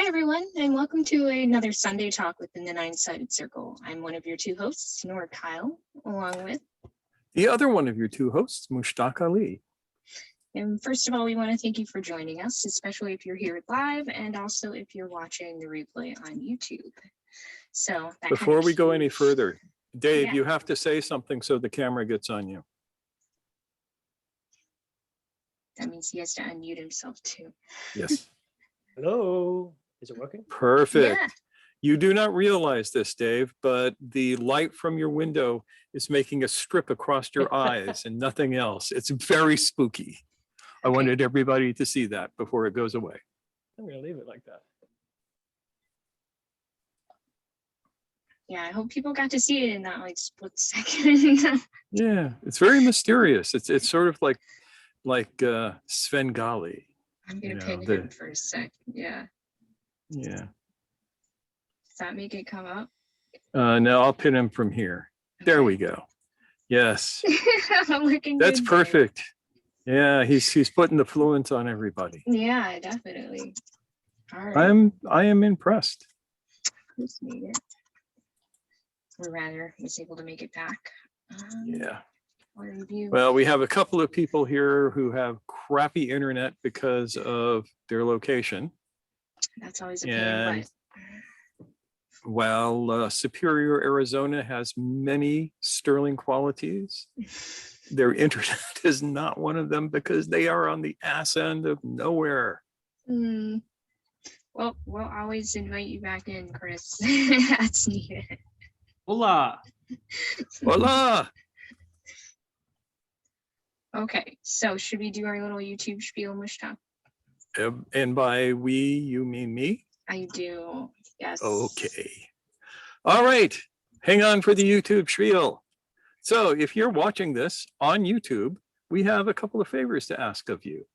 Hi, everyone, and welcome to another Sunday talk within the Nine-Sided Circle. I'm one of your two hosts, Nora Kyle, along with the other one of your two hosts, Mushtaq Ali. And first of all, we want to thank you for joining us, especially if you're here live and also if you're watching the replay on YouTube. So before we go any further, Dave, Yeah. you have to say something so the camera gets on you. That means he has to unmute himself too. Yes. Hello, is it working? Perfect. Yeah. You do not realize this, Dave, but the light from your window is making a strip across your eyes and nothing else. It's very spooky. I wanted everybody to see that before it goes away. I'm gonna leave it like that. Yeah, I hope people got to see it in that like split second. Yeah, it's very mysterious. It's sort of like Svengali. I'm gonna pin him for a sec. Yeah. Yeah. Does that make it come up? No, I'll pin him from here. There we go. Yes. Looking That's good, perfect. Yeah, he's putting the fluence on everybody. Yeah, definitely. All right. I am impressed. Who's made it? Or rather, was able to make it back. Yeah. Review. Well, we have a couple of people here who have crappy internet because of their location. That's always a pain, but while Superior, Arizona has many sterling qualities, their internet is not one of them because they are on the ass end of nowhere. Well, we'll always invite you back in, Chris. That's needed. Hola. Hola. Okay, so should we do our little YouTube spiel, Mushtaq? And by we, you mean me? I do, yes. Okay. All right. Hang on for the YouTube spiel. So if you're watching this on YouTube, we have a couple of favors to ask of you.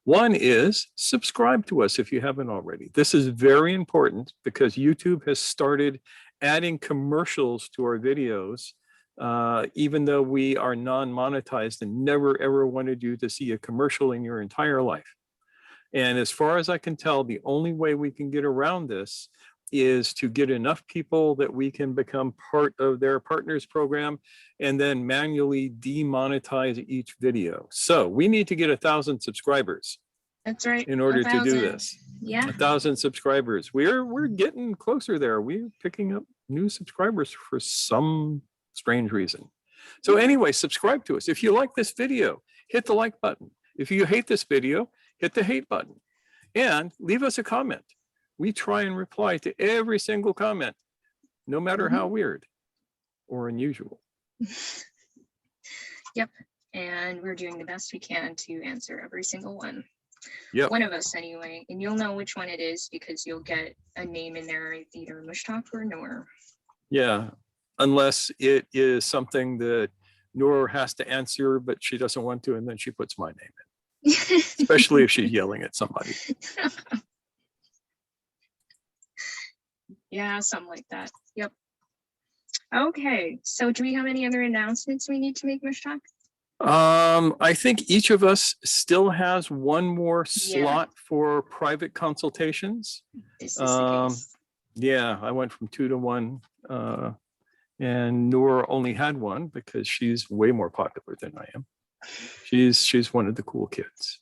One is subscribe to us if you haven't already. This is very important because YouTube has started adding commercials to our videos, even though we are non-monetized and never ever wanted you to see a commercial in your entire life. And as far as I can tell, the only way we can get around this is to get enough people that we can become part of their partners program and then manually demonetize each video. So we need to get 1,000 subscribers. That's right. In order to do this. Yeah. 1,000 subscribers. We're getting closer there. We're picking up new subscribers for some strange reason. So anyway, subscribe to us. If you like this video, hit the like button. If you hate this video, hit the hate button and leave us a comment. We try and reply to every single comment, no matter how weird or unusual. Yep. And we're doing the best we can to answer every single one. Yep. One of us anyway. And you'll know which one it is because you'll get a name in there, either Mushtaq or Noor. Yeah, unless it is something that Noor has to answer, but she doesn't want to, and then she puts my name in, especially if she's yelling at somebody. Yeah, something like that. Yep. Okay, so do we have any other announcements we need to make, Mushtaq? I think each of us still has one more slot for private consultations. This is the case. Yeah, I went from 2 to 1, and Noor only had 1 because she's way more popular than I am. She's one of the cool kids.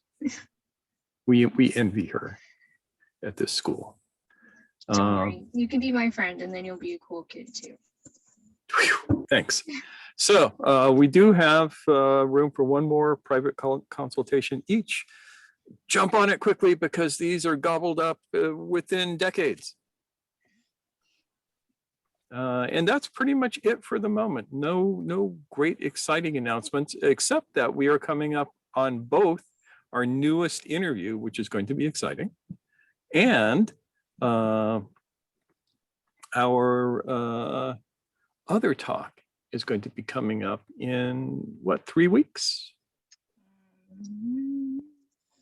We envy her at this school. Don't worry, you can be my friend, and then you'll be a cool kid too. Thanks. So we do have room for one more private consultation each. Jump on it quickly because these are gobbled up within decades. And that's pretty much it for the moment. No great exciting announcements, except that we are coming up on both our newest interview, which is going to be exciting, and our other talk is going to be coming up in what, 3 weeks?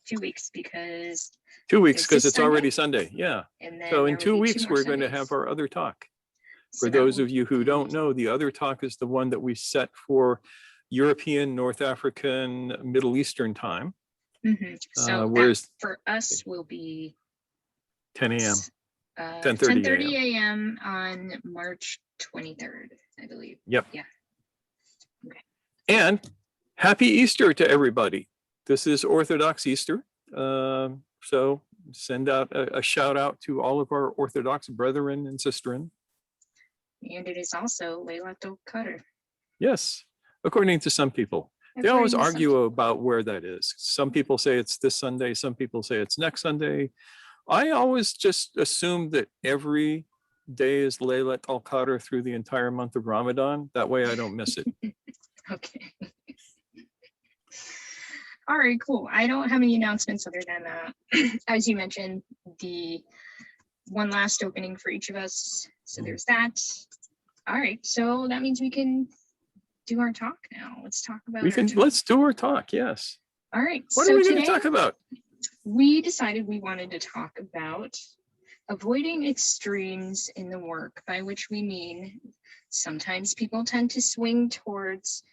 2 weeks because 2 weeks because it's Sunday? already Sunday. Yeah. And then So in there will 2 be weeks, more we're going to Sundays. have our other talk. So For that those will of you who don't know, the other talk is the one that we set for European, North African, Middle Eastern time. So whereas that for us will be 10 a.m. 10:30 10:30 a.m. on March 23rd, I believe. Yep. Yeah. Okay. And happy Easter to everybody. This is Orthodox Easter. So send out a shout out to all of our Orthodox brethren and sisterin. And it is also Laylatul Qadr. Yes, according to some people. They always argue about where that is. Some people say it's this Sunday. Some people say it's next Sunday. I always just assume that every day is Laylatul Qadr through the entire month of Ramadan. That way I don't miss it. Okay. All right, cool. I don't have any announcements other than, as you mentioned, the one last opening for each of us. So there's that. All right, so that means we can do our talk now. Let's talk about Let's do our talk, yes. All right. What are we going to talk about? We decided we wanted to talk about avoiding extremes in the work, by which we mean sometimes people tend to swing towards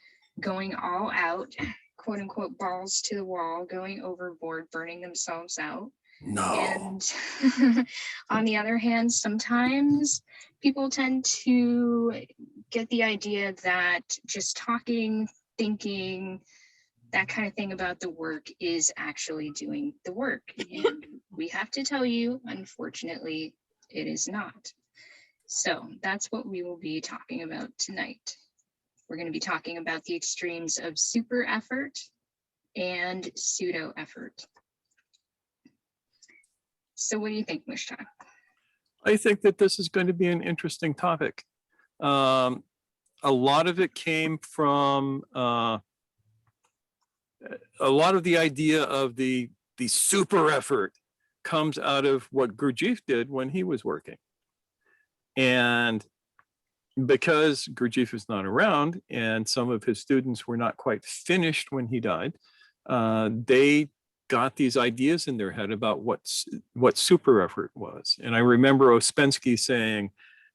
going all out, quote unquote, balls to the wall, going overboard, burning themselves out. No. And on the other hand, sometimes people tend to get the idea that just talking, thinking, that kind of thing about the work is actually doing the work. And we have to tell you, unfortunately, it is not. So that's what we will be talking about tonight. We're going to be talking about the extremes of super effort and pseudo effort. So what do you think, Mushtaq? I think that this is going to be an interesting topic. A lot of it came from a lot of the idea of the super effort comes out of what Gurdjieff did when he was working. And because Gurdjieff is not around and some of his students were not quite finished when he died, they got these ideas in their head about what super effort was. And I remember Ouspensky saying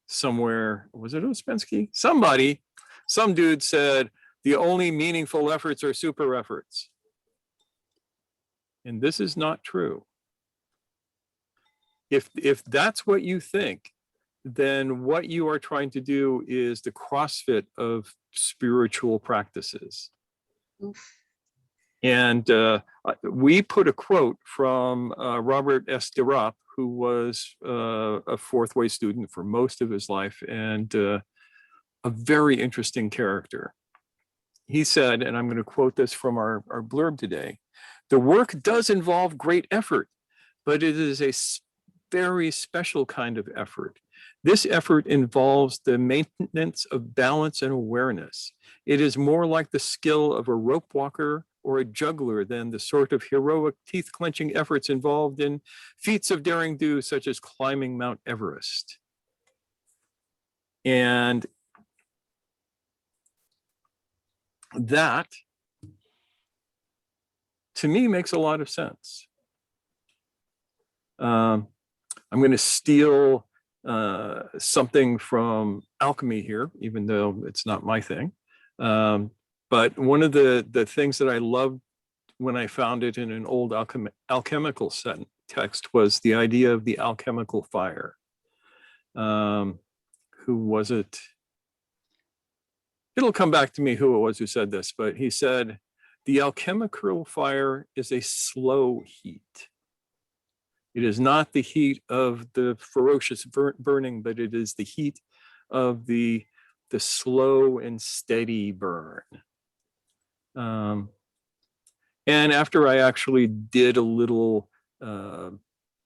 somewhere, was it Ouspensky? Some dude said, the only meaningful efforts are super efforts. And this is not true. If that's what you think, then what you are trying to do is the CrossFit of spiritual practices. Oof. And we put a quote from Robert S. de Ropp, who was a fourth way student for most of his life and a very interesting character. He said, and I'm going to quote this from our blurb today, "The work does involve great effort, but it is a very special kind of effort. This effort involves the maintenance of balance and awareness. It is more like the skill of a ropewalker or a juggler than the sort of heroic teeth-clenching efforts involved in feats of daring do, such as climbing Mount Everest." And that, to me, makes a lot of sense. I'm going to steal something from alchemy here, even though it's not my thing. But one of the things that I loved when I found it in an old alchemical text was the idea of the alchemical fire. Who was it? It'll come back to me who it was who said this, but he said, the alchemical fire is a slow heat. It is not the heat of the ferocious burning, but it is the heat of the slow and steady burn. And after I actually did a little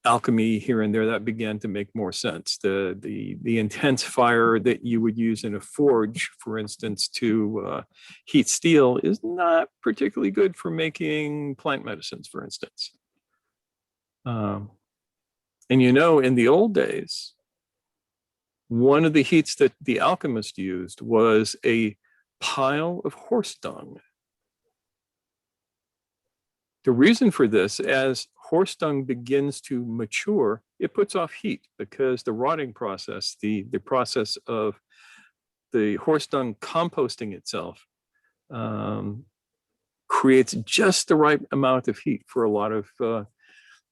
alchemy here and there, that began to make more sense. The intense fire that you would use in a forge, for instance, to heat steel is not particularly good for making plant medicines, for instance. And you know, in the old days, one of the heats that the alchemist used was a pile of horse dung. The reason for this, as horse dung begins to mature, it puts off heat because the rotting process, the process of the horse dung composting itself, creates just the right amount of heat for a lot of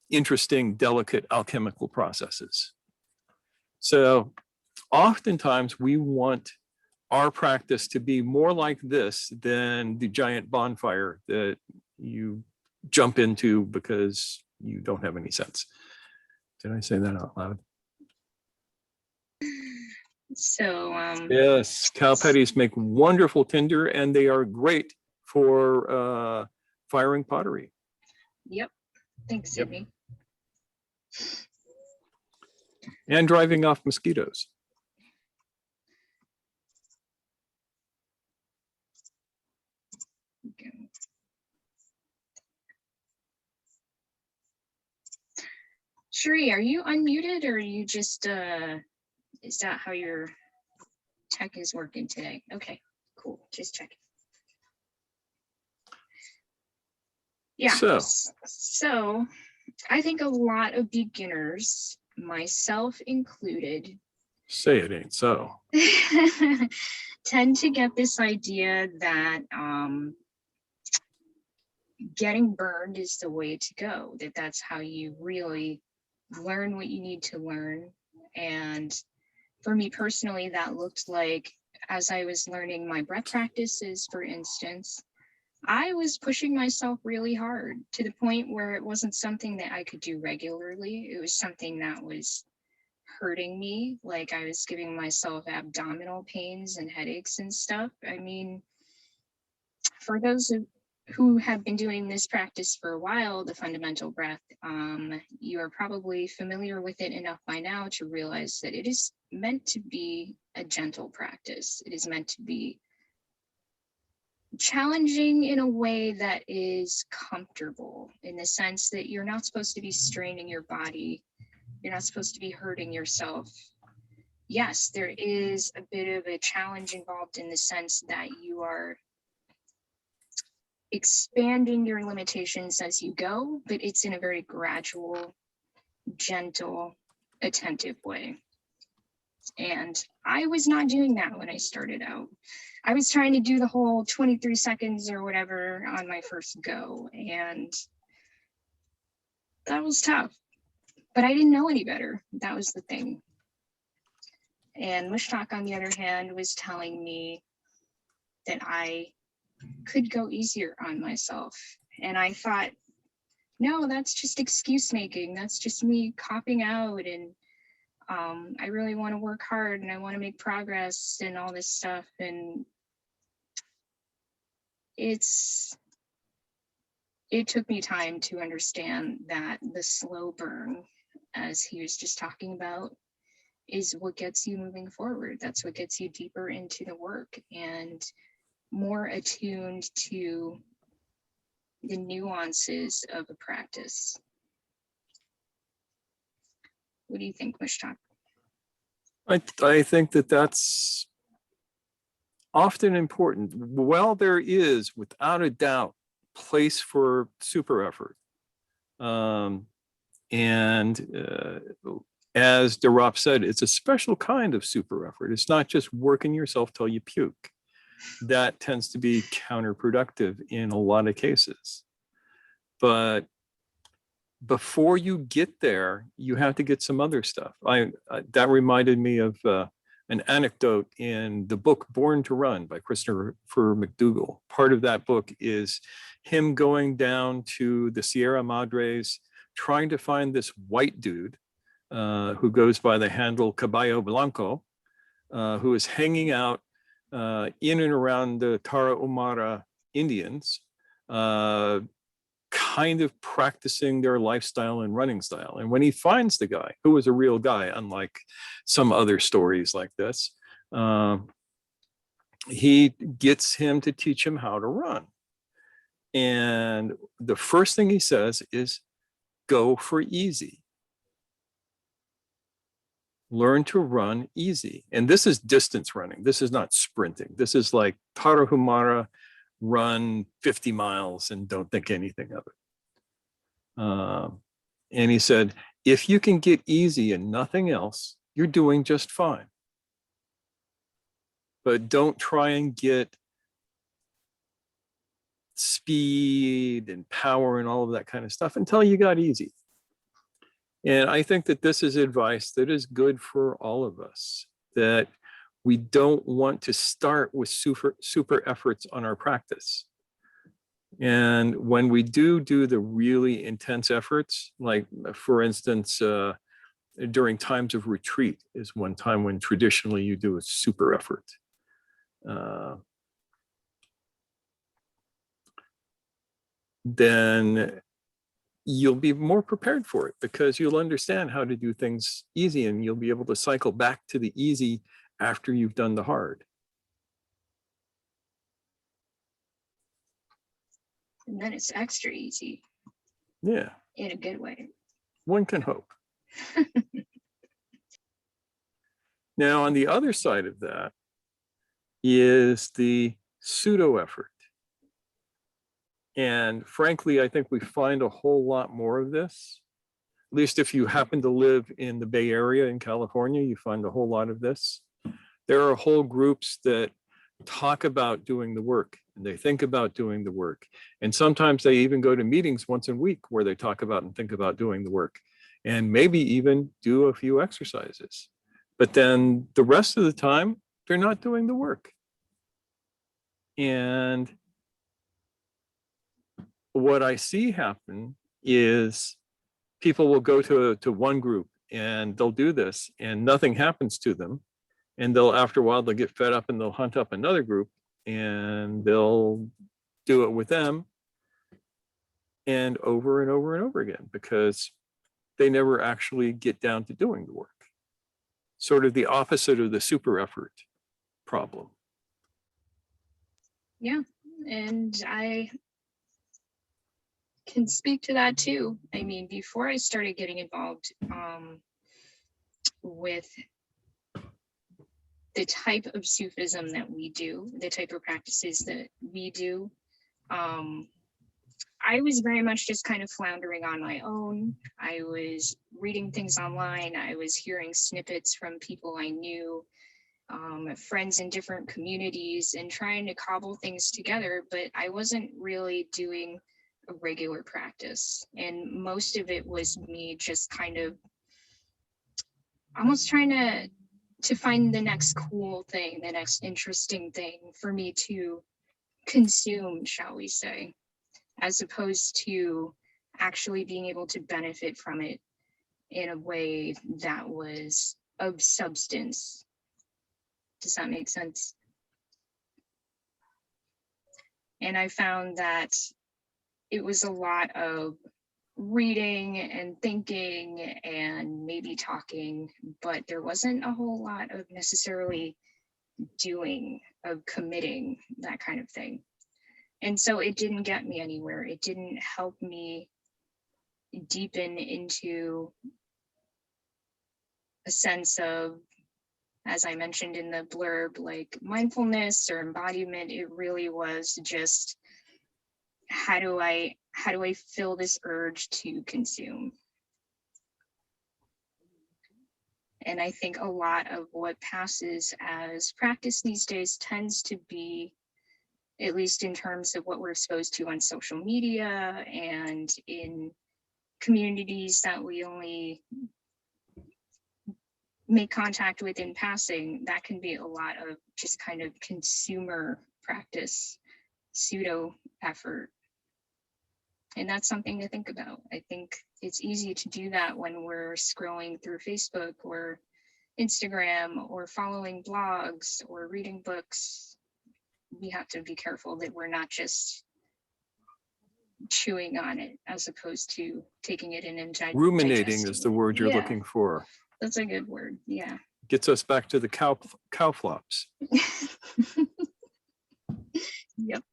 interesting, delicate alchemical processes. So oftentimes we want our practice to be more like this than the giant bonfire that you jump into because you don't have any sense. Did I say that out loud? So Yes, cow patties make wonderful tinder, and they are great for firing pottery. Yep. Thanks, Yep. Sydney. And driving off mosquitoes. Okay. Sheree, are you unmuted, or are you just is that how your tech is working today? Okay, cool. Just checking. Yeah. So I think a lot of beginners, myself included, Say it ain't so. tend to get this idea that getting burned is the way to go, that's how you really learn what you need to learn. And for me personally, that looked like, as I was learning my breath practices, for instance, I was pushing myself really hard to the point where it wasn't something that I could do regularly. It was something that was hurting me. Like, I was giving myself abdominal pains and headaches and stuff. I mean, for those who have been doing this practice for a while, the fundamental breath, you are probably familiar with it enough by now to realize that it is meant to be a gentle practice. It is meant to be challenging in a way that is comfortable, in the sense that you're not supposed to be straining your body. You're not supposed to be hurting yourself. Yes, there is a bit of a challenge involved in the sense that you are expanding your limitations as you go, but it's in a very gradual, gentle, attentive way. And I was not doing that when I started out. I was trying to do the whole 23 seconds or whatever on my first go, and that was tough. But I didn't know any better. That was the thing. And Mushtak, on the other hand, was telling me that I could go easier on myself. And I thought, no, that's just excuse making. That's just me copping out. And I really want to work hard and I want to make progress and all this stuff. And it took me time to understand that the slow burn, as he was just talking about, is what gets you moving forward. That's what gets you deeper into the work and more attuned to the nuances of a practice. What do you think, Mushtak? I think that that's often important. While there is, without a doubt, place for super effort. As the Ropp said, it's a special kind of super effort. It's not just working yourself till you puke. That tends to be counterproductive in a lot of cases. But before you get there, you have to get some other stuff. That reminded me of an anecdote in the book Born to Run by Christopher McDougall. Part of that book is him going down to the Sierra Madres, trying to find this white dude who goes by the handle Caballo Blanco, who is hanging out in and around the Tarahumara Indians, kind of practicing their lifestyle and running style. And when he finds the guy, who was a real guy, unlike some other stories like this, he gets him to teach him how to run. And the first thing he says is, go for easy. Learn to run easy. And this is distance running. This is not sprinting. This is like Tarahumara, run 50 miles and don't think anything of it. And he said, if you can get easy and nothing else, you're doing just fine. But don't try and get speed and power and all of that kind of stuff until you got easy. And I think that this is advice that is good for all of us, that we don't want to start with super efforts on our practice. And when we do the really intense efforts, like for instance, during times of retreat is one time when traditionally you do a super effort. Then you'll be more prepared for it because you'll understand how to do things easy, and you'll be able to cycle back to the easy after you've done the hard. And then it's extra easy. Yeah. In a good way. One can hope. Now, on the other side of that is the pseudo-effort. And frankly, I think we find a whole lot more of this. At least if you happen to live in the Bay Area in California, you find a whole lot of this. There are whole groups that talk about doing the work, and they think about doing the work. And sometimes they even go to meetings once a week where they talk about and think about doing the work, and maybe even do a few exercises. But then the rest of the time, they're not doing the work. And what I see happen is people will go to one group and they'll do this and nothing happens to them. And they'll, after a while, they'll get fed up and they'll hunt up another group and they'll do it with them, and over and over and over again, because they never actually get down to doing the work. Sort of the opposite of the super effort problem. Yeah, and I can speak to that too. I mean, before I started getting involved with the type of Sufism that we do, the type of practices that we do, I was very much just kind of floundering on my own. I was reading things online. I was hearing snippets from people I knew, friends in different communities, and trying to cobble things together, but I wasn't really doing a regular practice. And most of it was me just kind of almost trying to find the next cool thing, the next interesting thing for me to consume, shall we say, as opposed to actually being able to benefit from it in a way that was of substance. Does that make sense? And I found that it was a lot of reading and thinking and maybe talking, but there wasn't a whole lot of necessarily doing, of committing, that kind of thing. And so it didn't get me anywhere. It didn't help me deepen into a sense of, as I mentioned in the blurb, like mindfulness or embodiment. It really was just, how do I fill this urge to consume? And I think a lot of what passes as practice these days tends to be, at least in terms of what we're exposed to on social media and in communities that we only make contact with in passing, that can be a lot of just kind of consumer practice, pseudo effort. And that's something to think about. I think it's easy to do that when we're scrolling through Facebook or Instagram or following blogs or reading books. We have to be careful that we're not just chewing on it as opposed to taking it in and ruminating is the word you're looking for. That's a good word. Yeah. Gets us back to the cow flops. Yep.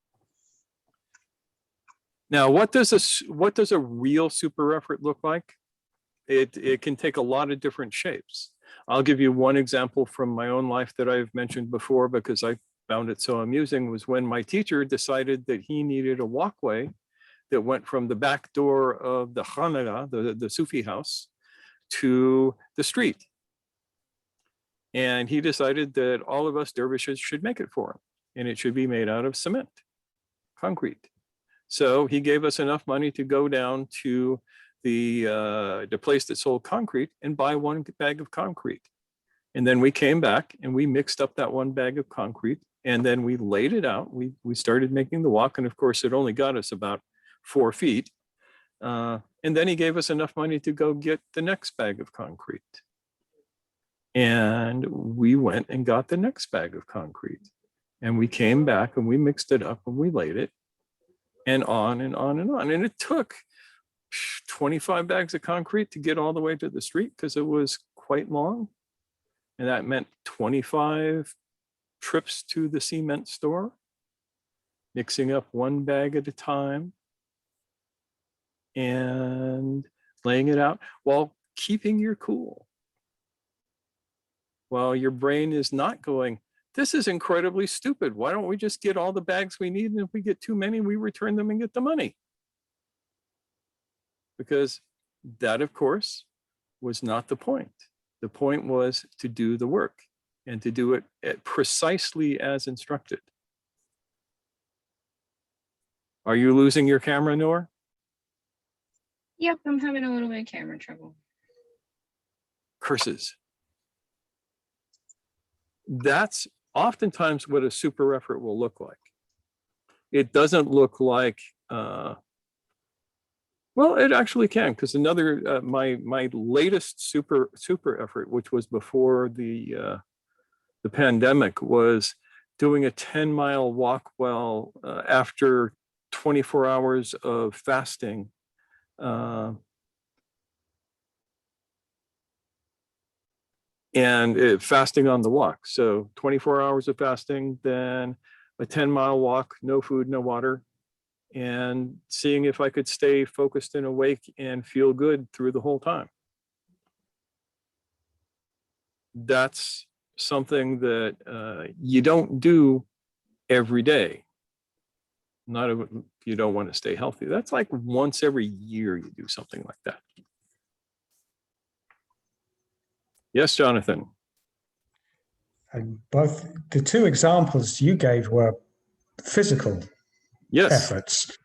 Now, what does a real super effort look like? It can take a lot of different shapes. I'll give you one example from my own life that I've mentioned before because I found it so amusing. Was when my teacher decided that he needed a walkway that went from the back door of the Khanaga, the Sufi house, to the street. And he decided that all of us dervishes should make it for him, and it should be made out of cement, concrete. So he gave us enough money to go down to the place that sold concrete and buy one bag of concrete. And then we came back and we mixed up that one bag of concrete, and then we laid it out. We started making the walk, and of course it only got us about 4 feet. And then he gave us enough money to go get the next bag of concrete. And we went and got the next bag of concrete. And we came back and we mixed it up and we laid it, and on and on and on. And it took 25 bags of concrete to get all the way to the street because it was quite long. And that meant 25 trips to the cement store, mixing up one bag at a time and laying it out while keeping your cool. While your brain is not going, this is incredibly stupid. Why don't we just get all the bags we need? And if we get too many, we return them and get the money. Because that, of course, was not the point. The point was to do the work and to do it precisely as instructed. Are you losing your camera, Noor? Yep, I'm having a little bit of camera trouble. Curses. That's oftentimes what a super effort will look like. It doesn't look like, well, it actually can, because another, my latest super effort, which was before the pandemic, was doing a 10-mile walk while after 24 hours of fasting. And fasting on the walk. So 24 hours of fasting, then a 10-mile walk, no food, no water, and seeing if I could stay focused and awake and feel good through the whole time. That's something that you don't do every day. Not if you don't want to stay healthy. That's like once every year you do something like that. Yes, Jonathan. And both the two examples you gave were physical efforts.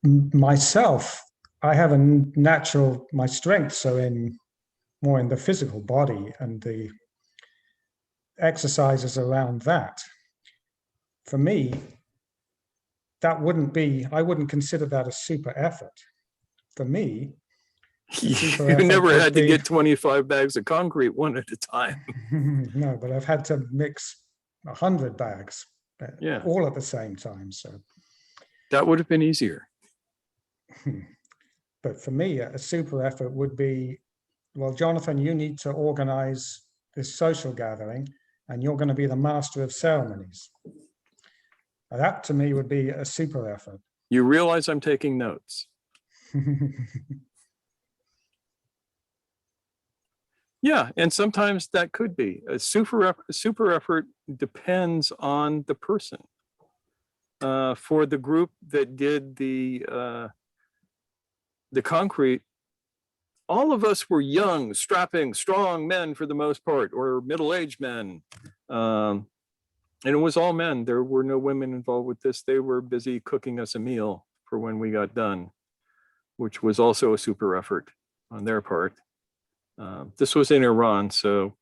Myself, I have a natural, my strengths are more in the physical body and the exercises around that. For me, that wouldn't be, I wouldn't consider that a super effort. For me, you never had to get 25 bags of concrete one at a time. No, but I've had to mix 100 bags all at the same time. So that would have been easier. But for me, a super effort would be, well, Jonathan, you need to organize this social gathering and you're going to be the master of ceremonies. That to me would be a super effort. You realize I'm taking notes. Yeah, and sometimes that could be. A super effort depends on the person. For the group that did the concrete, all of us were young, strapping, strong men for the most part, or middle-aged men. And it was all men. There were no women involved with this. They were busy cooking us a meal for when we got done, which was also a super effort on their part. This was in Iran, so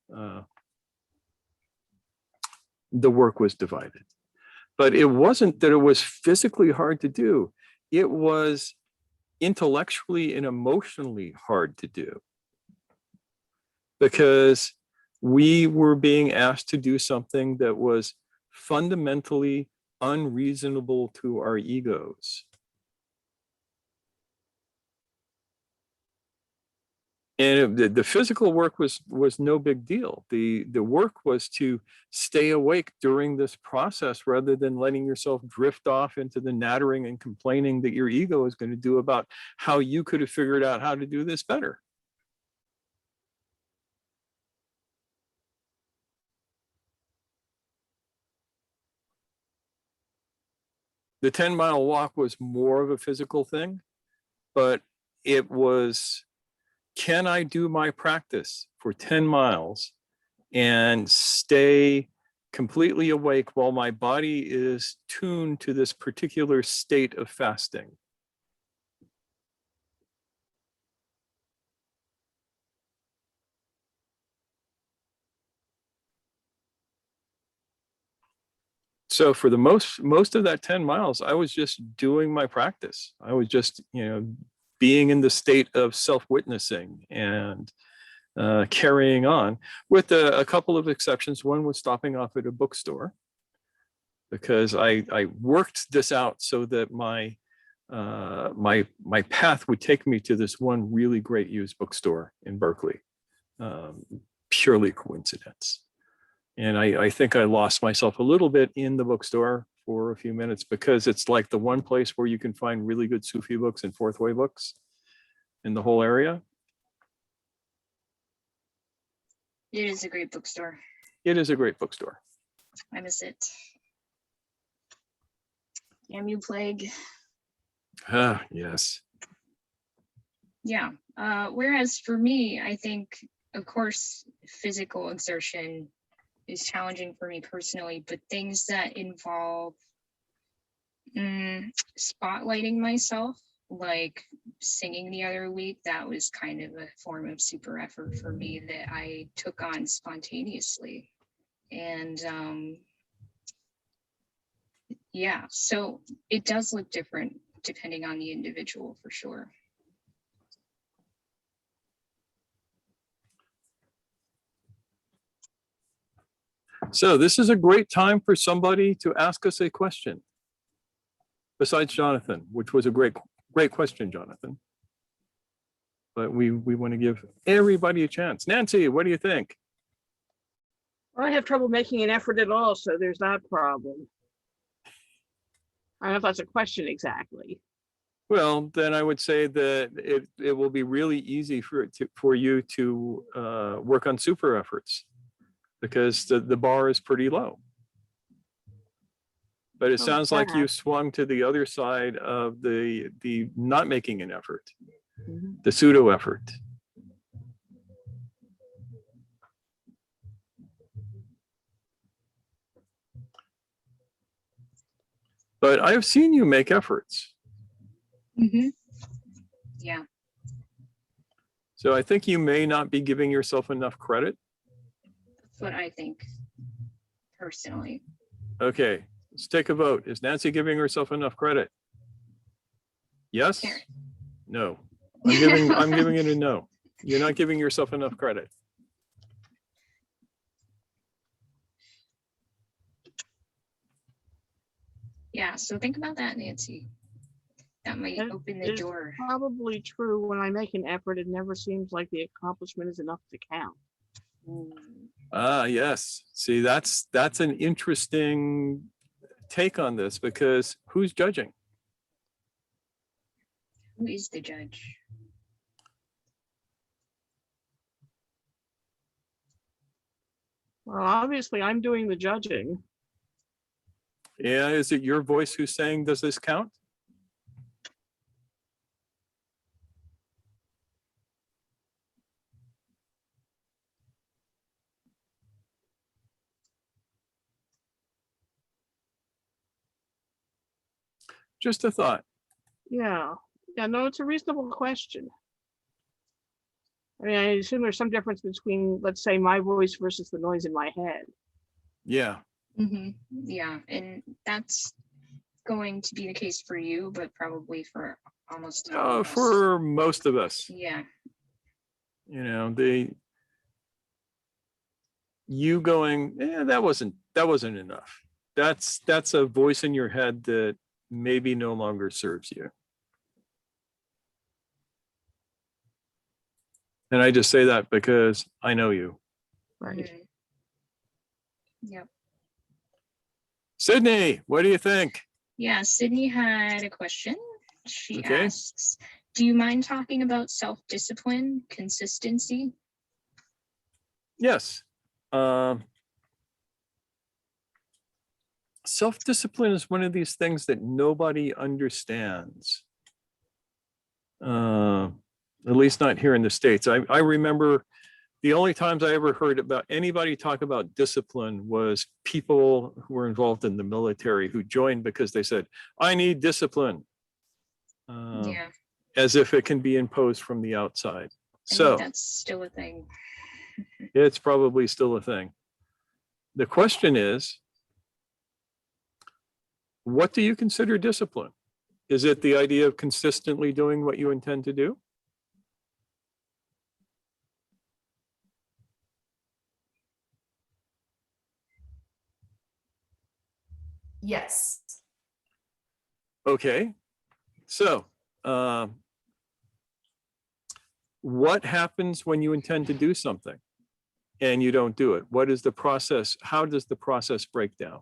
the work was divided. But it wasn't that it was physically hard to do. It was intellectually and emotionally hard to do, because we were being asked to do something that was fundamentally unreasonable to our egos. And the physical work was no big deal. The work was to stay awake during this process rather than letting yourself drift off into the nattering and complaining that your ego is going to do about how you could have figured out how to do this better. The 10-mile walk was more of a physical thing, but it was, can I do my practice for 10 miles and stay completely awake while my body is tuned to this particular state of fasting? So for the most of that 10 miles, I was just doing my practice. I was just, being in the state of self-witnessing and carrying on, with a couple of exceptions. One was stopping off at a bookstore, because I worked this out so that my path would take me to this one really great used bookstore in Berkeley. Purely coincidence. And I think I lost myself a little bit in the bookstore for a few minutes, because it's like the one place where you can find really good Sufi books and fourth way books in the whole area. It is a great bookstore. It is a great bookstore. I miss it. Damn you, plague. Ah, yes. Yeah. Whereas for me, I think, of course, physical exertion is challenging for me personally, but things that involve spotlighting myself, like singing the other week, that was kind of a form of super effort for me that I took on spontaneously. And yeah, so it does look different depending on the individual, for sure. So this is a great time for somebody to ask us a question, besides Jonathan, which was a great question, Jonathan. But we want to give everybody a chance. Nancy, what do you think? I have trouble making an effort at all, so there's that problem. I don't know if that's a question exactly. Well, then I would say that it will be really easy for you to work on super efforts, because the bar is pretty low. But it sounds like you swung to the other side of the not making an effort, the pseudo effort. But I've seen you make efforts. Yeah. So I think you may not be giving yourself enough credit. That's what I think, personally. Okay, let's take a vote. Is Nancy giving herself enough credit? Yes? Karen. No. I'm giving it a no. You're not giving yourself enough credit. Yeah, so think about that, Nancy. That might open the It's door. probably true. When I make an effort, it never seems like the accomplishment is enough to count. Ah, yes. See, that's an interesting take on this, because who's judging? Who is the judge? Well, obviously, I'm doing the judging. Yeah, is it your voice who's saying, does this count? Just a thought. Yeah. Yeah, no, it's a reasonable question. I mean, I assume there's some difference between, let's say, my voice versus the noise in my head. Yeah. Yeah, and that's going to be the case for you, but probably for almost all of us. For most of us. Yeah. You know, you going, that wasn't enough. That's a voice in your head that maybe no longer serves you. And I just say that because I know you. Right. Yep. Sydney, what do you think? Yeah, Sydney had a question. She asks, do you mind talking about self-discipline, consistency? Yes. Self-discipline is one of these things that nobody understands. At least not here in the States. I remember the only times I ever heard about anybody talk about discipline was people who were involved in the military who joined because they said, I need discipline. Yeah. As if it can be imposed from the outside. I So think that's still a thing. it's probably still a thing. The question is, what do you consider discipline? Is it the idea of consistently doing what you intend to do? Yes. Okay, so what happens when you intend to do something and you don't do it? What is the process? How does the process break down?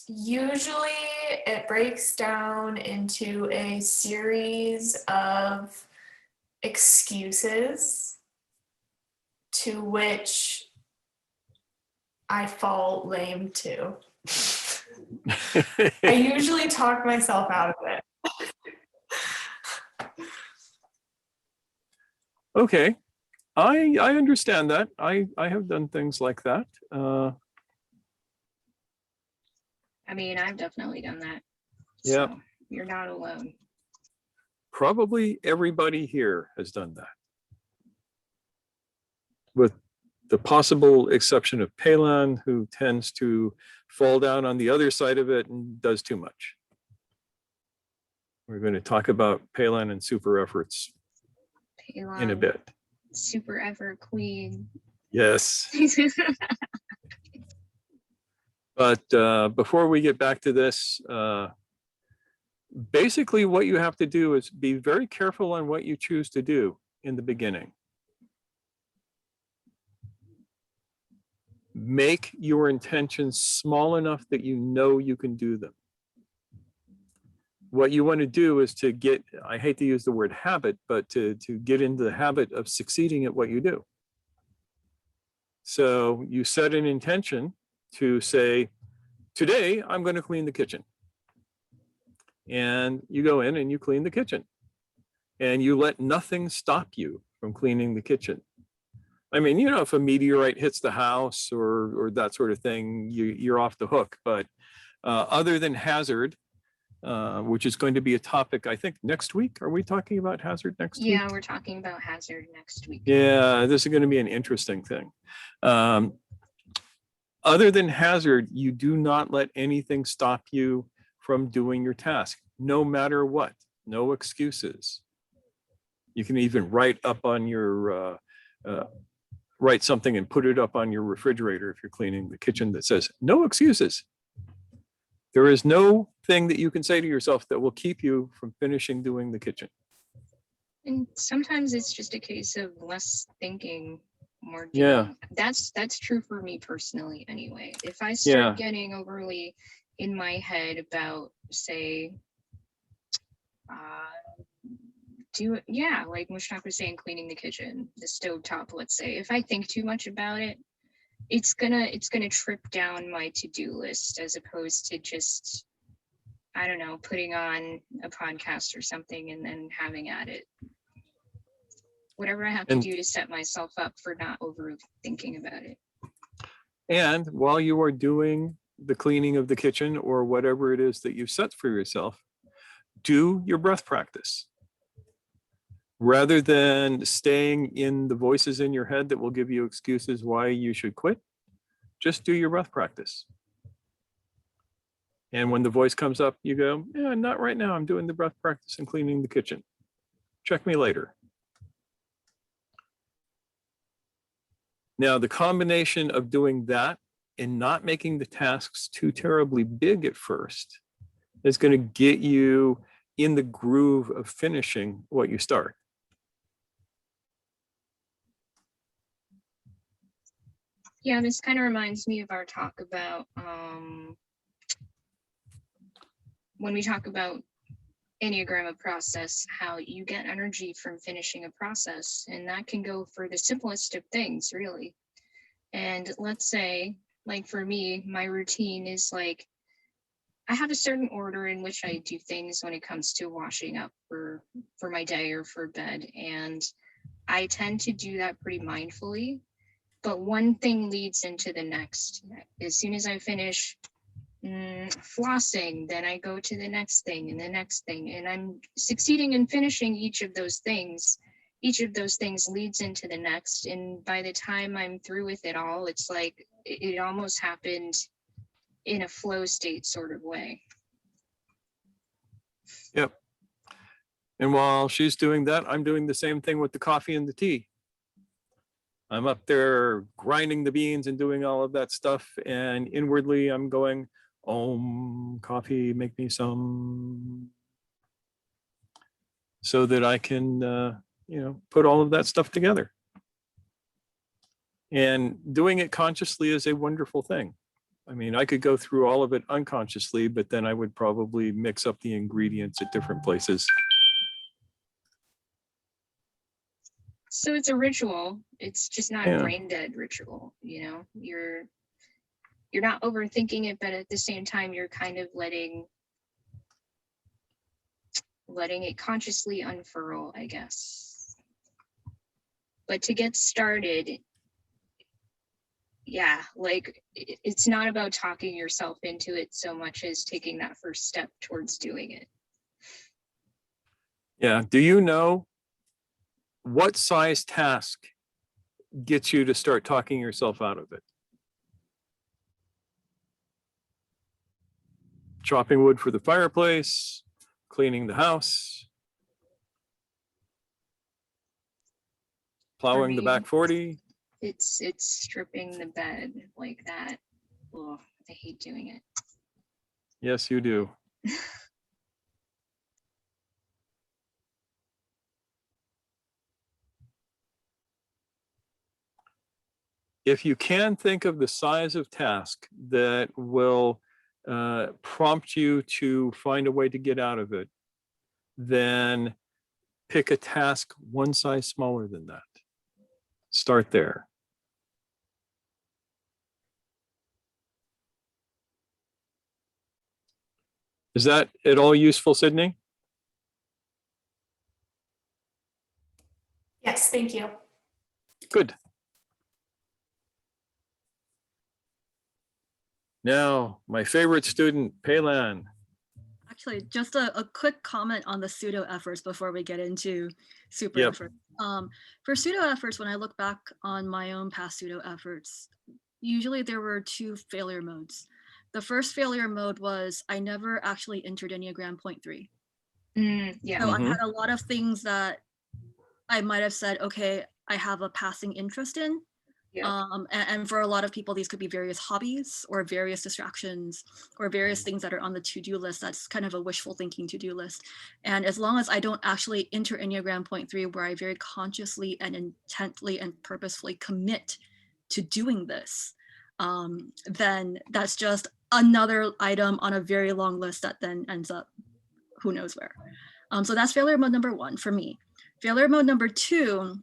Usually it breaks down into a series of excuses to which I fall lame to. I usually talk myself out of it. Okay, I understand that. I have done things like that. I mean, I've definitely done that. Yeah. So you're not alone. Probably everybody here has done that, with the possible exception of Palin, who tends to fall down on the other side of it and does too much. We're going to talk about Palin and super efforts in a bit. Super effort queen. Yes. But before we get back to this, basically what you have to do is be very careful on what you choose to do in the beginning. Make your intentions small enough that you know you can do them. What you want to do is to get, I hate to use the word habit, but to get into the habit of succeeding at what you do. So you set an intention to say, today I'm going to clean the kitchen. And you go in and you clean the kitchen. And you let nothing stop you from cleaning the kitchen. I mean, you know, if a meteorite hits the house or that sort of thing, you're off the hook. But other than hazard, which is going to be a topic, I think, next week. Are we talking about hazard next week? Yeah, we're talking about hazard next week. Yeah, this is going to be an interesting thing. Other than hazard, you do not let anything stop you from doing your task, no matter what. No excuses. You can even write up on your write something and put it up on your refrigerator if you're cleaning the kitchen that says no excuses. There is no thing that you can say to yourself that will keep you from finishing doing the kitchen. And sometimes it's just a case of less thinking, more doing. Yeah. That's true for me personally anyway. If I start getting overly in my head about, say, like Mushtaq was saying, cleaning the kitchen, the stovetop, let's say. If I think too much about it, it's gonna trip down my to-do list, as opposed to just, I don't know, putting on a podcast or something and then having at it. Whatever I have to do to set myself up for not overthinking about it. And while you are doing the cleaning of the kitchen or whatever it is that you set for yourself, do your breath practice. Rather than staying in the voices in your head that will give you excuses why you should quit, just do your breath practice. And when the voice comes up, you go, yeah, not right now. I'm doing the breath practice and cleaning the kitchen. Check me later. Now, the combination of doing that and not making the tasks too terribly big at first is going to get you in the groove of finishing what you start. Yeah, this kind of reminds me of our talk about when we talk about Enneagram of process, how you get energy from finishing a process, and that can go for the simplest of things, really. And let's say, like for me, my routine is like, I have a certain order in which I do things when it comes to washing up for my day or for bed, and I tend to do that pretty mindfully. But one thing leads into the next. As soon as I finish flossing, then I go to the next thing and the next thing. And I'm succeeding in finishing each of those things each of those things leads into the next. And by the time I'm through with it all, it's like it almost happened in a flow state sort of way. Yep. And while she's doing that, I'm doing the same thing with the coffee and the tea. I'm up there grinding the beans and doing all of that stuff. And inwardly, I'm going, Om, coffee, make me some. So that I can, you know, put all of that stuff together. And doing it consciously is a wonderful thing. I mean, I could go through all of it unconsciously, but then I would probably mix up the ingredients at different places. So it's a ritual. It's just not Yeah. a brain dead ritual, you know. You're not overthinking it, but at the same time you're kind of letting it consciously unfurl, I guess. But to get started, yeah, like it's not about talking yourself into it so much as taking that first step towards doing it. Yeah. Do you know what size task gets you to start talking yourself out of it? Chopping wood for the fireplace, cleaning the house, plowing the back 40. It's stripping the bed like that. Oh, I hate doing it. Yes, you do. If you can think of the size of task that will prompt you to find a way to get out of it, then pick a task one size smaller than that. Start there. Is that at all useful, Sydney? Yes, thank you. Good. Now, my favorite student, Paylan. Actually, just a quick comment on the pseudo efforts before we get into super Yep. effort. For pseudo efforts, when I look back on my own past pseudo efforts, usually there were two failure modes. The first failure mode was I never actually entered Enneagram 0.3. Yeah. So I had a lot of things that I might have said, okay, I have a passing interest in. Yeah. And for a lot of people, these could be various hobbies or various distractions or various things that are on the to-do list. That's kind of a wishful thinking to-do list. And as long as I don't actually enter Enneagram 0.3, where I very consciously and intently and purposefully commit to doing this, then that's just another item on a very long list that then ends up who knows where. So that's failure mode number one for me. Failure mode number two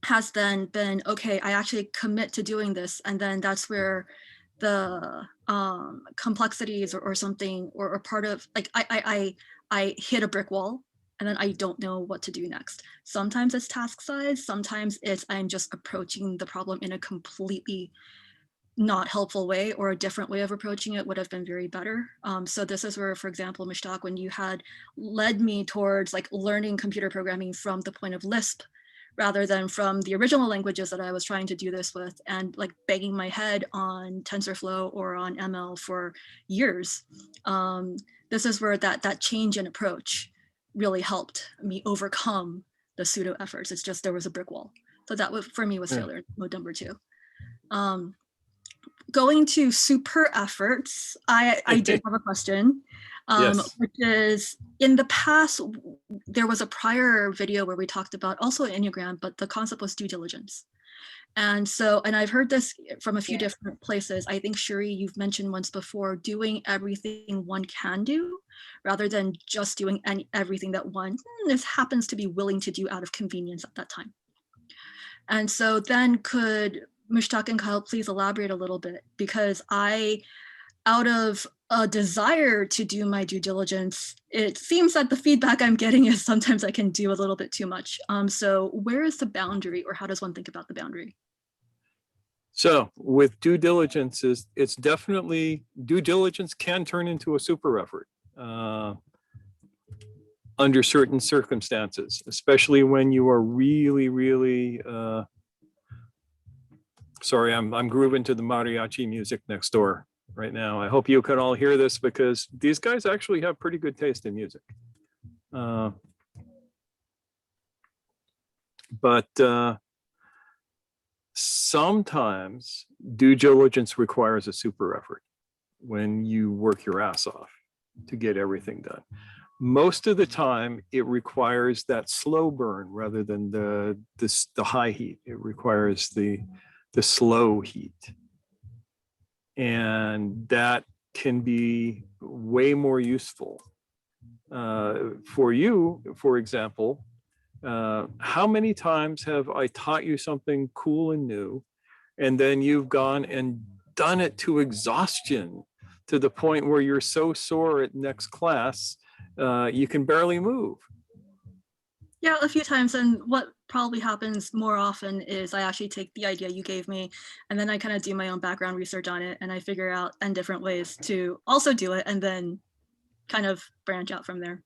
has then been, okay, I actually commit to doing this. And then that's where the complexities or something, or part of, like, I hit a brick wall and then I don't know what to do next. Sometimes it's task size, sometimes it's I'm just approaching the problem in a completely not helpful way, or a different way of approaching it would have been very better. So this is where, for example, Mishtaq, when you had led me towards like learning computer programming from the point of Lisp, rather than from the original languages that I was trying to do this with, and like banging my head on TensorFlow or on ML for years. This is where that change in approach really helped me overcome the pseudo efforts. It's just there was a brick wall. So that was, for me, was failure mode number two. Going to super efforts, I did have a question. Yes. Which is, in the past, there was a prior video where we talked about also Enneagram, but the concept was due diligence. And so, and I've heard this from a few different places. I think, Shuri, you've mentioned once before, doing everything one can do, rather than just doing everything that one this happens to be willing to do out of convenience at that time. And so then could Mishtaq and Kyle please elaborate a little bit, because out of a desire to do my due diligence, it seems that the feedback I'm getting is sometimes I can do a little bit too much. So where is the boundary, or how does one think about the boundary? So with due diligence, it's definitely, due diligence can turn into a super effort. under certain circumstances, especially when you are really, really, sorry, I'm grooving to the mariachi music next door right now. I hope you can all hear this because these guys actually have pretty good taste in music. But sometimes due diligence requires a super effort when you work your ass off to get everything done. Most of the time, it requires that slow burn rather than the high heat. It requires the slow heat. And that can be way more useful. For you, for example, how many times have I taught you something cool and new, and then you've gone and done it to exhaustion, to the point where you're so sore at next class, you can barely move? Yeah, a few times. And what probably happens more often is I actually take the idea you gave me and then I kind of do my own background research on it and I figure out 10 different ways to also do it and then kind of branch out from there.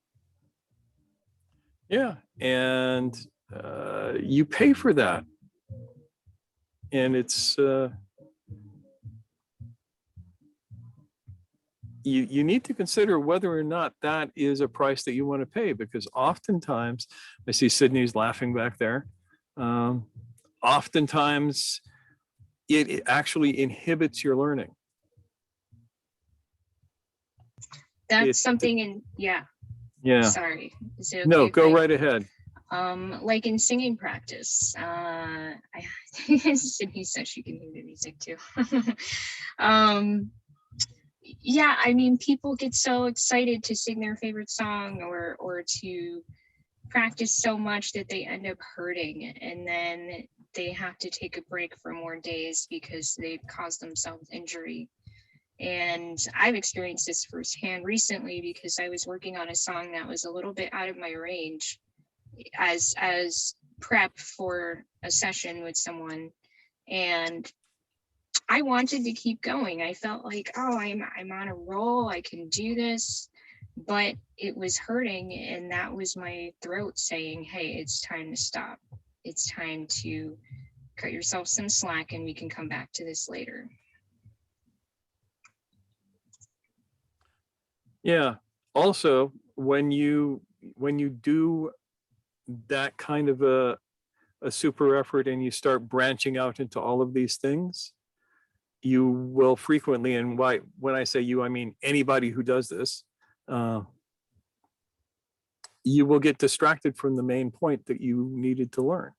Yeah, and you pay for that. And it's, you need to consider whether or not that is a price that you want to pay, because oftentimes, I see Sydney's laughing back there. Oftentimes, it actually inhibits your learning. That's something in, yeah, Yeah. sorry. Is it okay No, if go I- right ahead. Like in singing practice, Sydney says she can hear the music too. Yeah, I mean, people get so excited to sing their favorite song or to practice so much that they end up hurting, and then they have to take a break for more days because they've caused themselves injury. And I've experienced this firsthand recently because I was working on a song that was a little bit out of my range as prep for a session with someone, and I wanted to keep going. I felt like, oh, I'm on a roll, I can do this, but it was hurting, and that was my throat saying, hey, it's time to stop. It's time to cut yourself some slack and we can come back to this later. Yeah. Also, when you do that kind of a super effort and you start branching out into all of these things, you will frequently, and when I say you, I mean anybody who does this, you will get distracted from the main point that you needed to learn.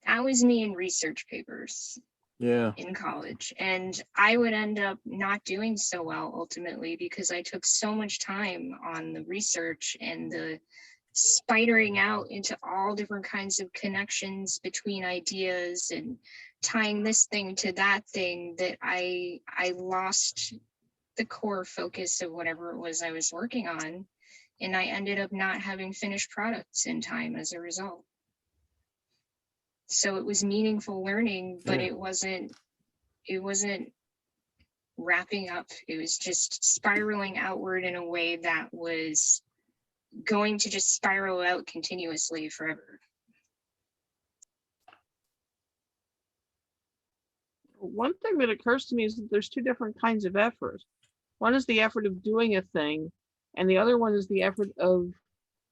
That was me in research papers. Yeah. In college, and I would end up not doing so well ultimately because I took so much time on the research and the spidering out into all different kinds of connections between ideas and tying this thing to that thing that I lost the core focus of whatever it was I was working on, and I ended up not having finished products in time as a result. So it was meaningful learning, but Yeah. it wasn't wrapping up. It was just spiraling outward in a way that was going to just spiral out continuously forever. One thing that occurs to me is that there's two different kinds of effort. One is the effort of doing a thing, and the other one is the effort of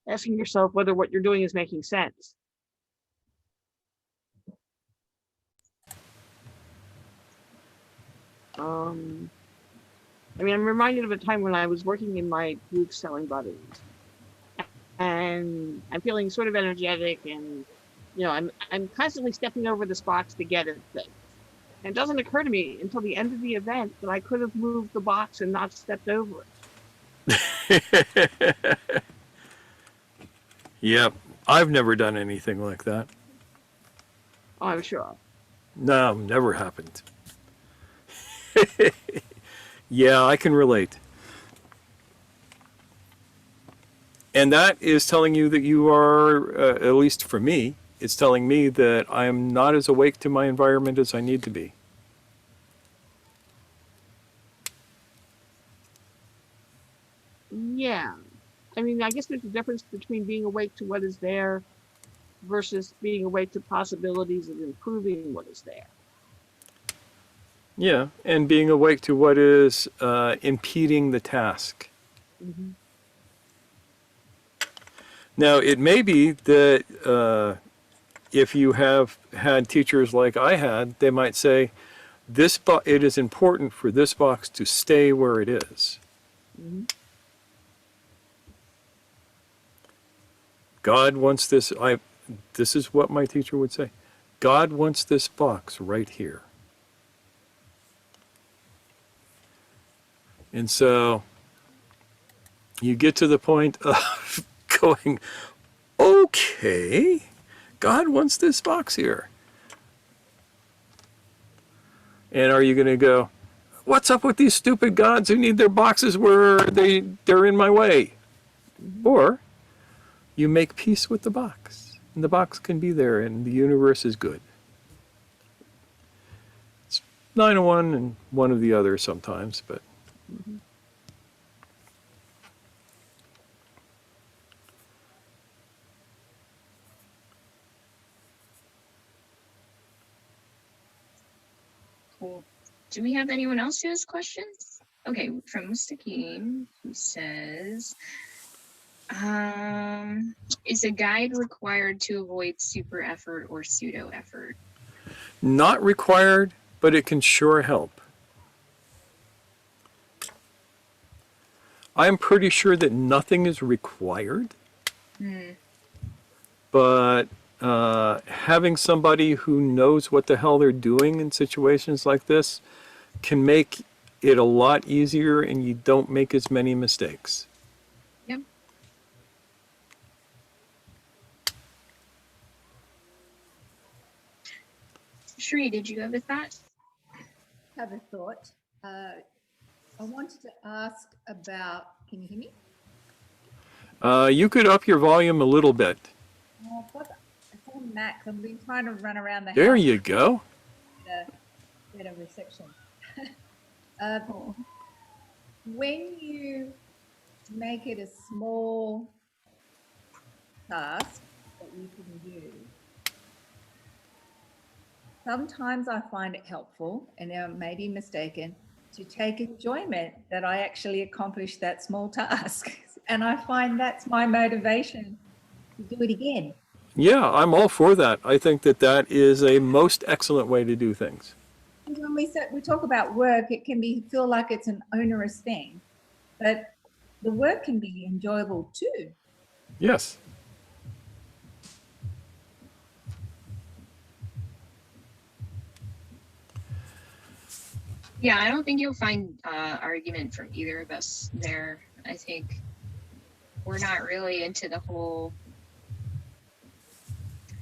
asking yourself whether what you're doing is making sense. I mean, I'm reminded of a time when I was working in my booth selling buttons, and I'm feeling sort of energetic, and you know, I'm constantly stepping over the spots to get at things. And it doesn't occur to me until the end of the event that I could have moved the box and not stepped over it. Yep. I've never done anything like that. Oh, I'm sure. No, never happened. Yeah, I can relate. And that is telling you that you are, at least for me, it's telling me that I am not as awake to my environment as I need to be. Yeah. I mean, I guess there's a difference between being awake to what is there versus being awake to possibilities of improving what is there. Yeah, and being awake to what is impeding the task. Mm-hmm. Now, it may be that if you have had teachers like I had, they might say, it is important for this box to stay where it is. Mm-hmm. God wants this. This is what my teacher would say. God wants this box right here. And so you get to the point of going, okay, God wants this box here. And are you going to go, what's up with these stupid gods who need their boxes where they're in my way? Or you make peace with the box, and the box can be there, and the universe is good. It's 9 of one and 1 of the other sometimes, but. Mm-hmm. Cool. Do we have anyone else who has questions? Okay, from Mustaqim, who says, is a guide required to avoid super effort or pseudo effort? Not required, but it can sure help. I'm pretty sure that nothing is required, but having somebody who knows what the hell they're doing in situations like this can make it a lot easier, and you don't make as many mistakes. Yep. Shri, did you have a thought? Have a thought. I wanted to ask about, can you hear me? You could up your volume a little bit. Oh, it's on max. I've been trying to run around the There house. you go. Get a reception. When you make it a small task that you can do, sometimes I find it helpful, and I may be mistaken, to take enjoyment that I actually accomplished that small task. And I find that's my motivation to do it again. Yeah, I'm all for that. I think that that is a most excellent way to do things. When we talk about work, it can feel like it's an onerous thing, but the work can be enjoyable too. Yes. Yeah, I don't think you'll find argument from either of us there. I think we're not really into the whole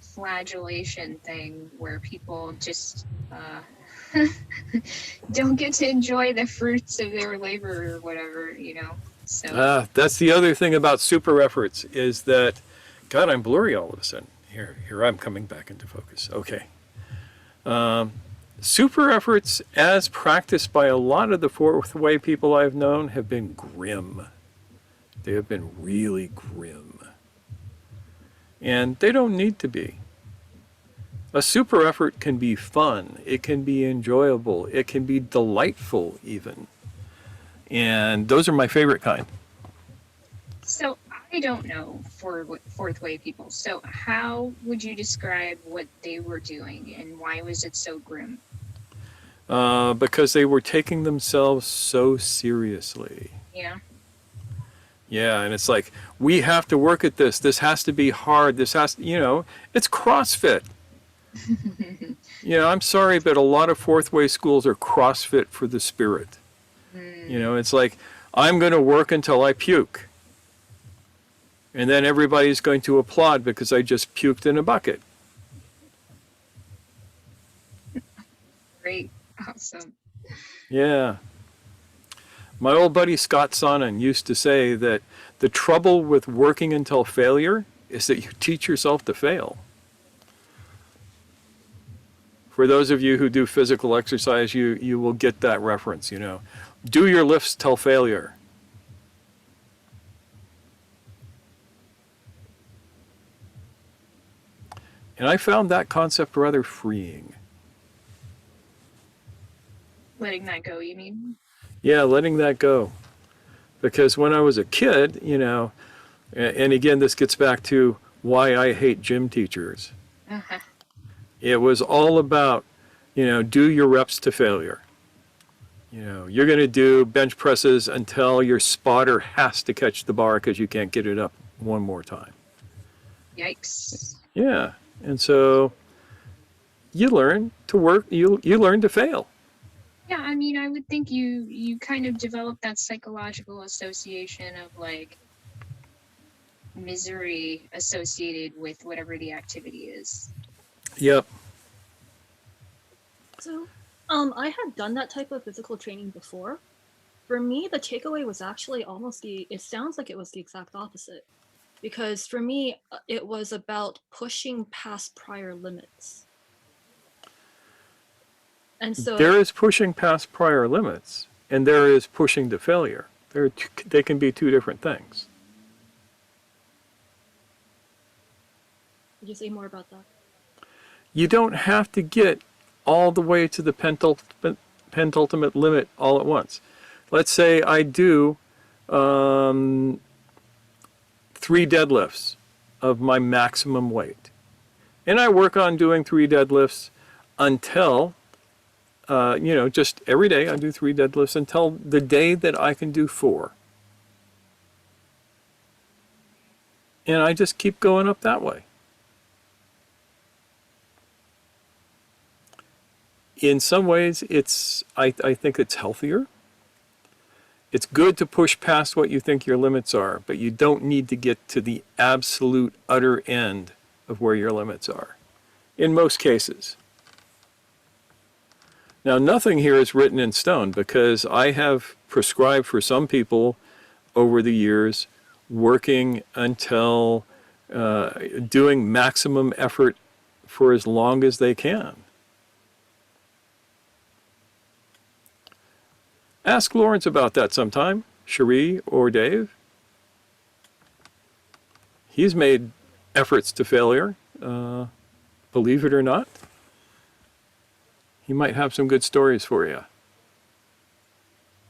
flagellation thing where people just don't get to enjoy the fruits of their labor or whatever, you know. So That's the other thing about super efforts is that, God, I'm blurry all of a sudden. Here I'm coming back into focus. Okay. Super efforts, as practiced by a lot of the fourth way people I've known, have been grim. They have been really grim. And they don't need to be. A super effort can be fun. It can be enjoyable. It can be delightful even. And those are my favorite kind. So I don't know for fourth way people. So how would you describe what they were doing and why was it so grim? Because they were taking themselves so seriously. Yeah. Yeah, and it's like, we have to work at this. This has to be hard. This has to, it's CrossFit. I'm sorry, but a lot of fourth way schools are CrossFit for the spirit. It's like, I'm going to work until I puke. And then everybody's going to applaud because I just puked in a bucket. Great. Awesome. Yeah. My old buddy Scott Sonnen used to say that the trouble with working until failure is that you teach yourself to fail. For those of you who do physical exercise, you will get that reference, Do your lifts till failure. And I found that concept rather freeing. Letting that go, you mean? Yeah, letting that go. Because when I was a kid, and again, this gets back to why I hate gym teachers. Uh-huh. It was all about, do your reps to failure. You're going to do bench presses until your spotter has to catch the bar because you can't get it up one more time. Yikes. Yeah. And so you learn to work, you learn to fail. Yeah, I mean, I would think you kind of develop that psychological association of like misery associated with whatever the activity is. Yep. So, I had done that type of physical training before. For me, the takeaway was actually it sounds like it was the exact opposite. Because for me, it was about pushing past prior limits. And so There is pushing past prior limits, and there is pushing to failure. They can be two different things. could you say more about that? You don't have to get all the way to the penultimate limit all at once. Let's say I do 3 deadlifts of my maximum weight. And I work on doing 3 deadlifts until, just every day I do 3 deadlifts until the day that I can do 4. And I just keep going up that way. In some ways, I think it's healthier. It's good to push past what you think your limits are, but you don't need to get to the absolute utter end of where your limits are, in most cases. Now, nothing here is written in stone, because I have prescribed for some people over the years working until doing maximum effort for as long as they can. Ask Lawrence about that sometime, Cherie or Dave. He's made efforts to failure, believe it or not. He might have some good stories for you.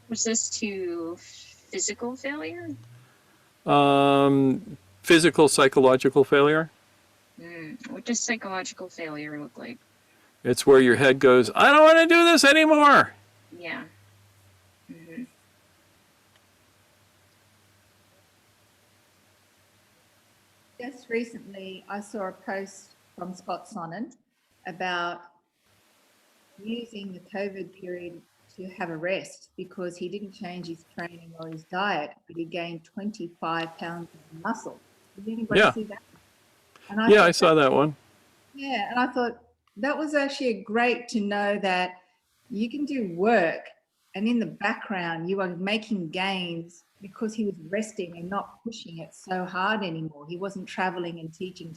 Was this to physical failure? Physical, psychological failure. What does psychological failure look like? It's where your head goes, I don't want to do this anymore. Yeah. Just recently, I saw a post from Scott Sonnen about using the COVID period to have a rest because he didn't change his training or his diet, but he gained 25 pounds of muscle. Did anybody see that? And I saw that one. Yeah, and I thought that was actually great to know that you can do work and in the background you are making gains because he was resting and not pushing it so hard anymore. He wasn't traveling and teaching.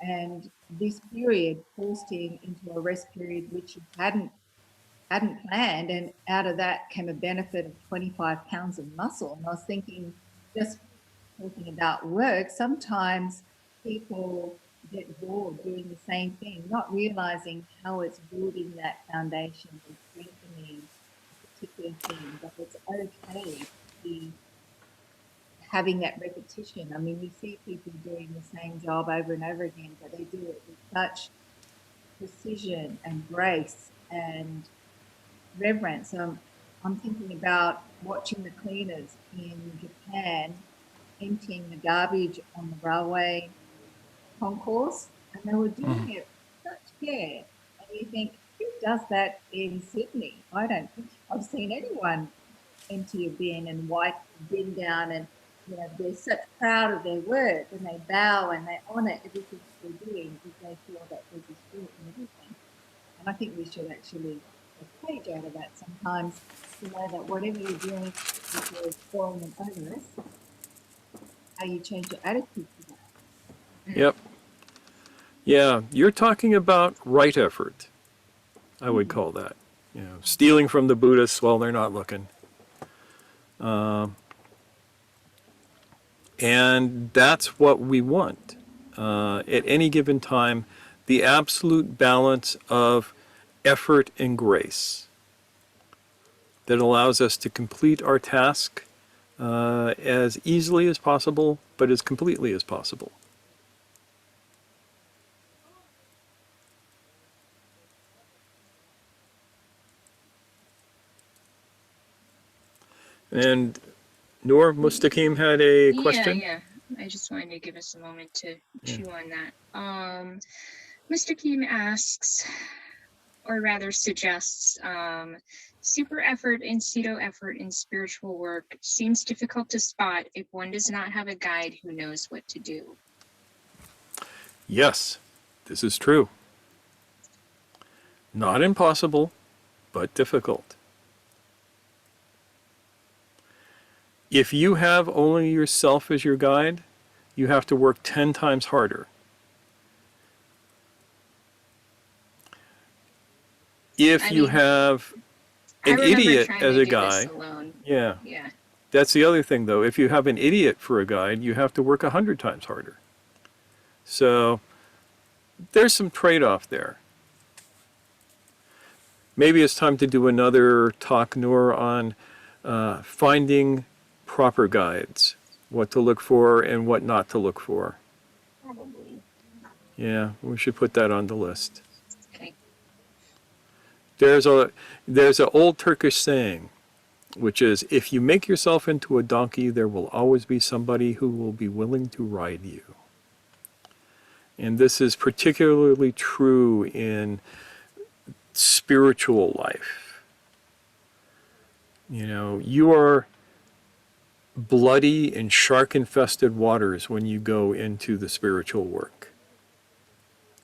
And this period forced him into a rest period which he hadn't planned, and out of that came a benefit of 25 pounds of muscle. And I was thinking, just talking about work, sometimes people get bored doing the same thing, not realizing how it's building that foundation and strengthening a particular thing, but it's okay to be having that repetition. I mean, we see people doing the same job over and over again, but they do it with such precision and grace and reverence. I'm thinking about watching the cleaners in Japan emptying the garbage on the railway concourse, and they were doing it with such care. And you think, who does that in Sydney? I don't think I've seen anyone empty a bin and wipe the bin down, and they're such proud of their work, and they bow and they honour everything they're doing because they feel that there's a spirit in everything. And I think we should actually take a page out of that sometimes, to know that whatever you're doing, if you're falling in Everest, how you change your attitude to that. Yep. Yeah, you're talking about right effort, I would call that. Stealing from the Buddhists while they're not looking. And that's what we want. at any given time the absolute balance of effort and grace that allows us to complete our task as easily as possible, but as completely as possible. And Noor Mustaqim had a question. Yeah. I just wanted to give us a moment to chew on that. Mr. Keem asks, or rather suggests, super effort and pseudo effort in spiritual work seems difficult to spot if one does not have a guide who knows what to do. Yes, this is true. Not impossible, but difficult. If you have only yourself as your guide, you have to work 10 times harder. If you have an idiot as a guide, yeah, that's the other thing though. If you have an idiot for a guide, you have to work 100 times harder. So there's some trade-off there. Maybe it's time to do another talk, Noor, on finding proper guides, what to look for and what not to look for. Probably. Yeah, we should put that on the list. Okay. There's an old Turkish saying, which is, if you make yourself into a donkey, there will always be somebody who will be willing to ride you. And this is particularly true in spiritual life. You know, you are bloody and shark-infested waters when you go into the spiritual work.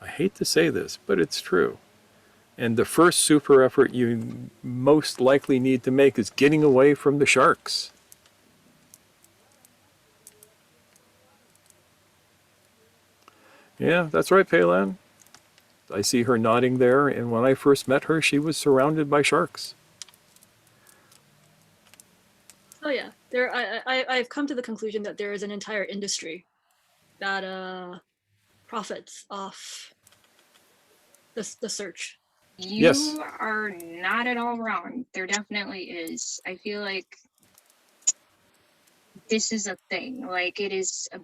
I hate to say this, but it's true. And the first super effort you most likely need to make is getting away from the sharks. Yeah, that's right, Paylan. I see her nodding there, and when I first met her, she was surrounded by sharks. Oh yeah, I've come to the conclusion that there is an entire industry that profits off the search. You are not at all wrong. There definitely is. I feel like this is a thing. Like, it is a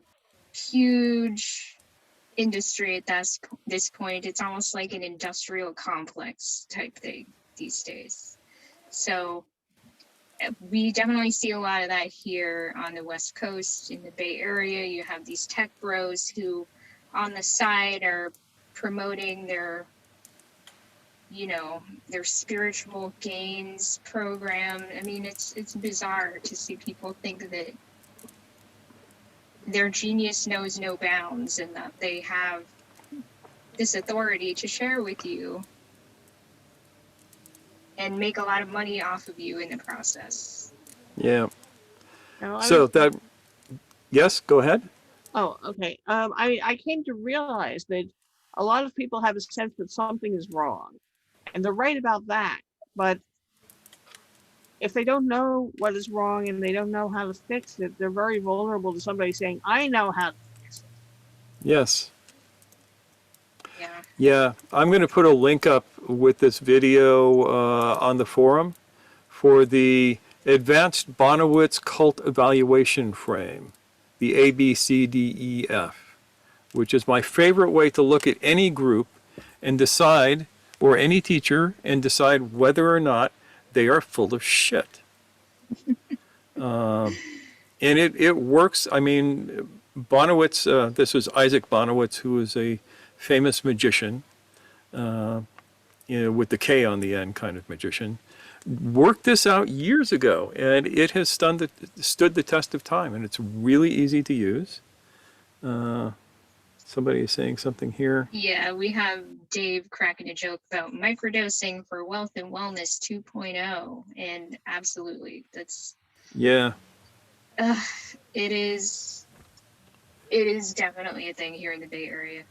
huge industry at this point. It's almost like an industrial complex type thing these days. So we definitely see a lot of that here on the West Coast, in the Bay Area. You have these tech bros who on the side are promoting their, you know, their spiritual gains program. I mean, it's bizarre to see people think that their genius knows no bounds and that they have this authority to share with you and make a lot of money off of you in the process. Yeah. No, So that, yes, go ahead. Oh, okay. I came to realize that a lot of people have a sense that something is wrong, and they're right about that. But if they don't know what is wrong and they don't know how to fix it, they're very vulnerable to somebody saying, "I know how to fix it." Yes. Yeah. Yeah, I'm going to put a link up with this video on the forum for the Advanced Bonowitz Cult Evaluation Frame, the ABCDEF, which is my favorite way to look at any group and decide, or any teacher, and decide whether or not they are full of shit. And it works. I mean, Bonowitz, this was Isaac Bonowitz, who was a famous magician, you know, with the K on the end kind of magician, worked this out years ago, and it has stood the test of time, and it's really easy to use. Somebody is saying something here. Yeah, we have Dave cracking a joke about microdosing for wealth and wellness 2.0, and absolutely, that's, Yeah. it is definitely a thing here in the Bay Area.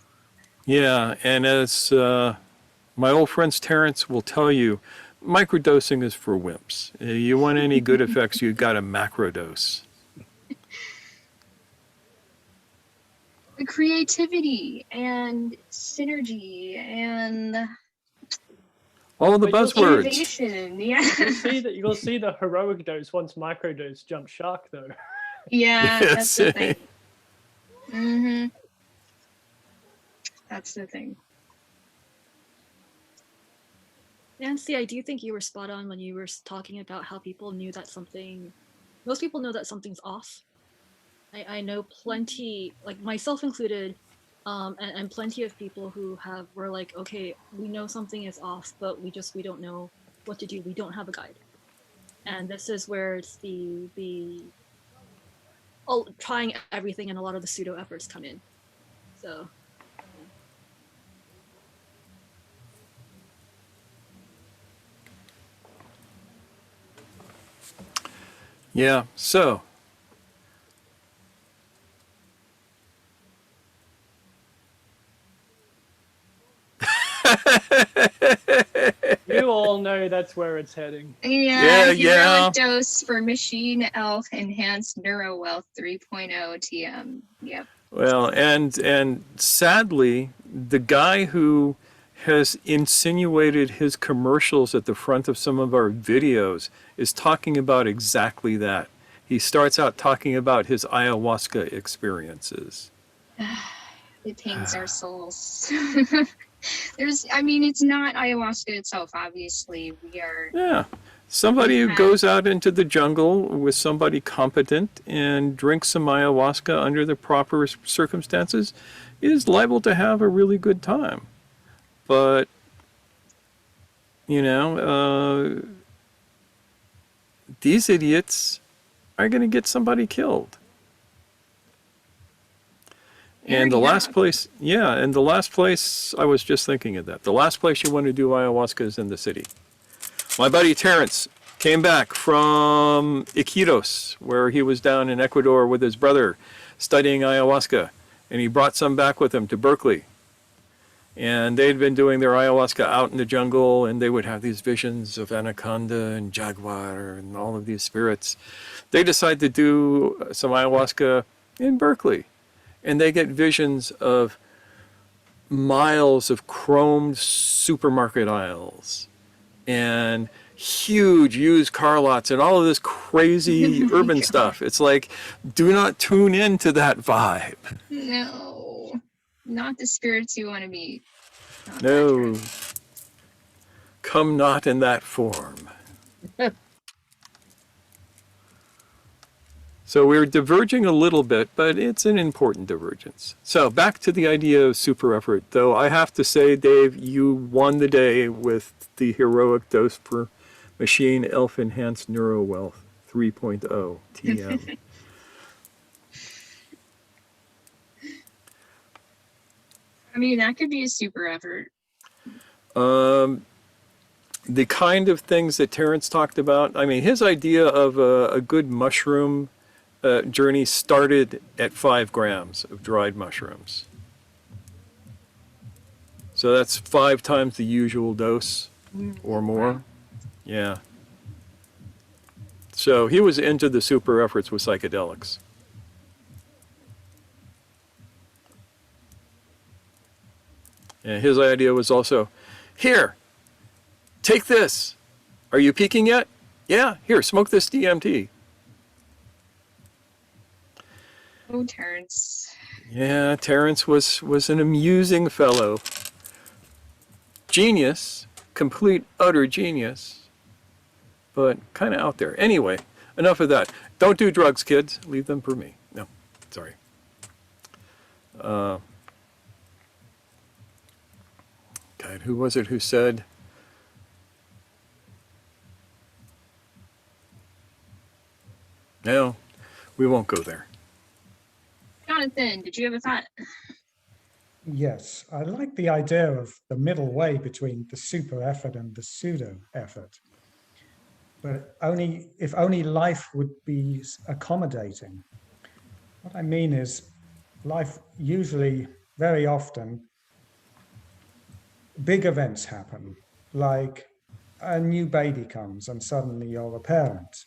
Yeah, and as my old friends Terrence will tell you, microdosing is for wimps. You want any good effects, you've got to macrodose. the creativity and synergy and All the But you'll see- buzzwords. innovation. Yeah. You'll see the heroic dose once microdose jumps shark though. Yeah, that's the Yes. thing. Mm-hmm. That's the thing. Nancy, I do think you were spot on when you were talking about how people knew that most people know that something's off. I know plenty, like myself included, and plenty of people who were like, okay, we know something is off, but we don't know what to do. We don't have a guide. And this is where it's trying everything and a lot of the pseudo efforts come in. So. Yeah, so. You all know that's where it's heading. Yeah, Yeah, heroic yeah. dose for machine elf enhanced neuro wealth 3.0 TM. Yep. Well, and sadly, the guy who has insinuated his commercials at the front of some of our videos is talking about exactly that. He starts out talking about his ayahuasca experiences. It pains our souls. It's not ayahuasca itself, obviously. We are. Yeah. Somebody who have- goes out into the jungle with somebody competent and drinks some ayahuasca under the proper circumstances is liable to have a really good time. But, these idiots are going to get somebody killed. And the last place, and the last place, I was just thinking of that. The last place you want to do ayahuasca is in the city. My buddy Terrence came back from Iquitos, where he was down in Ecuador with his brother studying ayahuasca. And he brought some back with him to Berkeley. And they'd been doing their ayahuasca out in the jungle, and they would have these visions of anaconda and jaguar and all of these spirits. They decide to do some ayahuasca in Berkeley. And they get visions of miles of chromed supermarket aisles and huge used car lots and all of this crazy urban stuff. It's like, do not tune into that vibe. No, not the spirits you want to meet. Not that No. trip. Come not in that form. So we're diverging a little bit, but it's an important divergence. So back to the idea of super effort, though I have to say, Dave, you won the day with the heroic dose per machine elf enhanced neuro wealth 3.0 TM. That could be a super effort. The kind of things that Terrence talked about, his idea of a good mushroom journey started at 5 grams of dried mushrooms. So that's 5 times the usual dose or more. Yeah. So he was into the super efforts with psychedelics. And his idea was also, here, take this. Are you peaking yet? Yeah, here, smoke this DMT. Oh, Terrence. Yeah, Terrence was an amusing fellow. Genius, complete, utter genius, but kind of out there. Anyway, enough of that. Don't do drugs, kids. Leave them for me. No, sorry. God, who was it who said, no, we won't go there. Jonathan, did you have a thought? Yes, I like the idea of the middle way between the super effort and the pseudo effort. But if only life would be accommodating. What I mean is, life usually, very often, big events happen, like a new baby comes and suddenly you're a parent,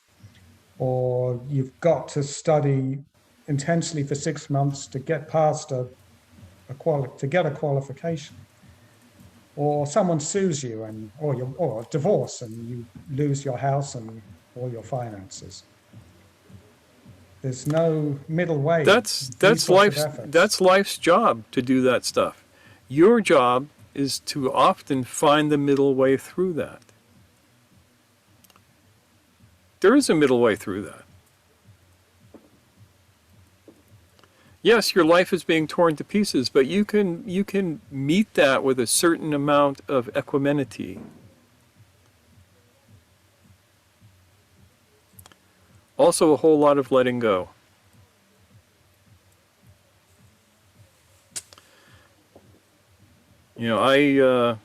or you've got to study intensely for 6 months to get past a to get a qualification. Or someone sues you or a divorce and you lose your house and all your finances. There's no middle way. That's These sorts of efforts. that's life's job to do that stuff. Your job is to often find the middle way through that. There is a middle way through that. Yes, your life is being torn to pieces, but you can meet that with a certain amount of equanimity. Also, a whole lot of letting go. You know,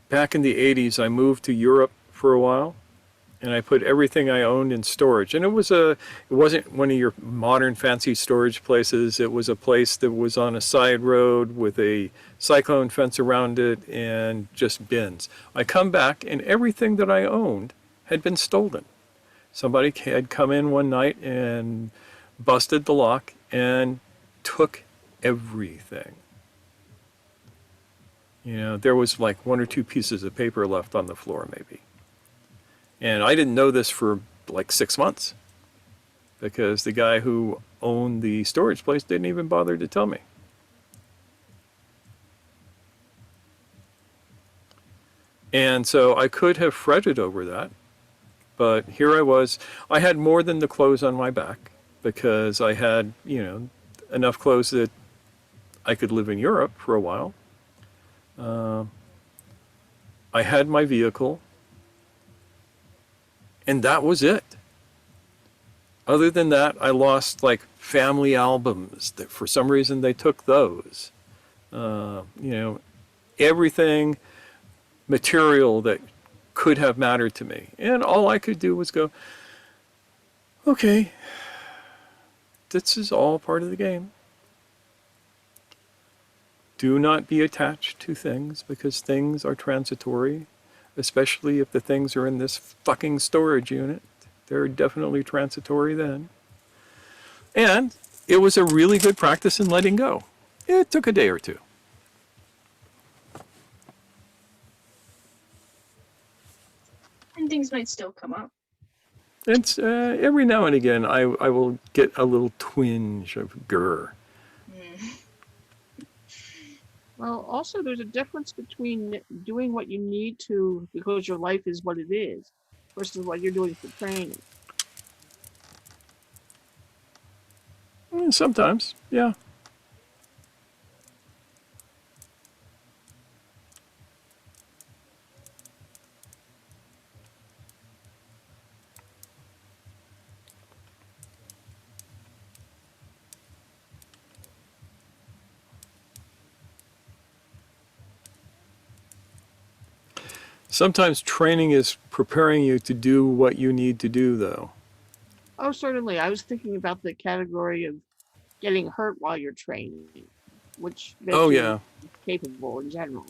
back in the 80s, I moved to Europe for a while, and I put everything I owned in storage. And it wasn't one of your modern fancy storage places. It was a place that was on a side road with a cyclone fence around it and just bins. I come back and everything that I owned had been stolen. Somebody had come in one night and busted the lock and took everything. You know, there was like 1 or 2 pieces of paper left on the floor maybe. And I didn't know this for like 6 months because the guy who owned the storage place didn't even bother to tell me. And so I could have fretted over that, but here I was. I had more than the clothes on my back because I had, you know, enough clothes that I could live in Europe for a while. I had my vehicle. And that was it. Other than that, I lost like family albums that for some reason they took those. You know, everything material that could have mattered to me. And all I could do was go, okay, this is all part of the game. Do not be attached to things because things are transitory. Especially if the things are in this fucking storage unit. They're definitely transitory then. And it was a really good practice in letting go. It took a day or two. And things might still come up. It's every now and again I will get a little twinge of grr. Well, also there's a difference between doing what you need to because your life is what it is versus what you're doing for training. Sometimes, yeah. Sometimes training is preparing you to do what you need to do, though. Oh, certainly. I was thinking about the category of getting hurt while you're training, which makes you capable in general.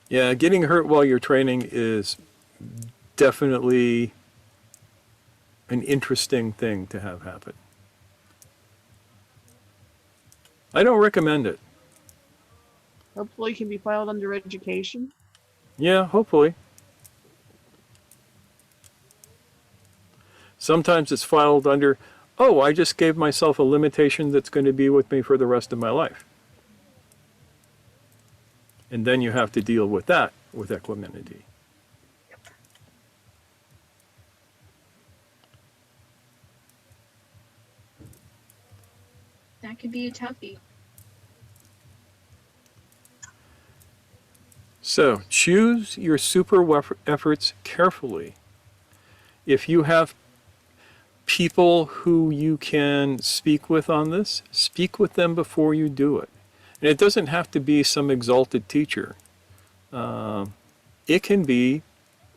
Yeah, getting hurt while you're training is definitely an interesting thing to have happen. I don't recommend it. Hopefully it can be filed under education. Yeah, hopefully. Sometimes it's filed under, oh, I just gave myself a limitation that's going to be with me for the rest of my life. And then you have to deal with that with equanimity. That could be a toughie. So choose your super efforts carefully. If you have people who you can speak with on this, speak with them before you do it. And it doesn't have to be some exalted teacher. It can be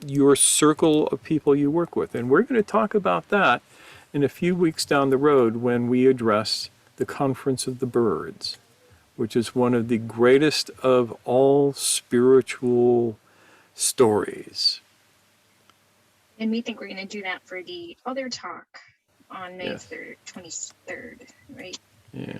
your circle of people you work with. And we're going to talk about that in a few weeks down the road when we address the Conference of the Birds, which is one of the greatest of all spiritual stories. And we think we're going to do that for the other talk on May 3rd, 23rd, right? Yeah.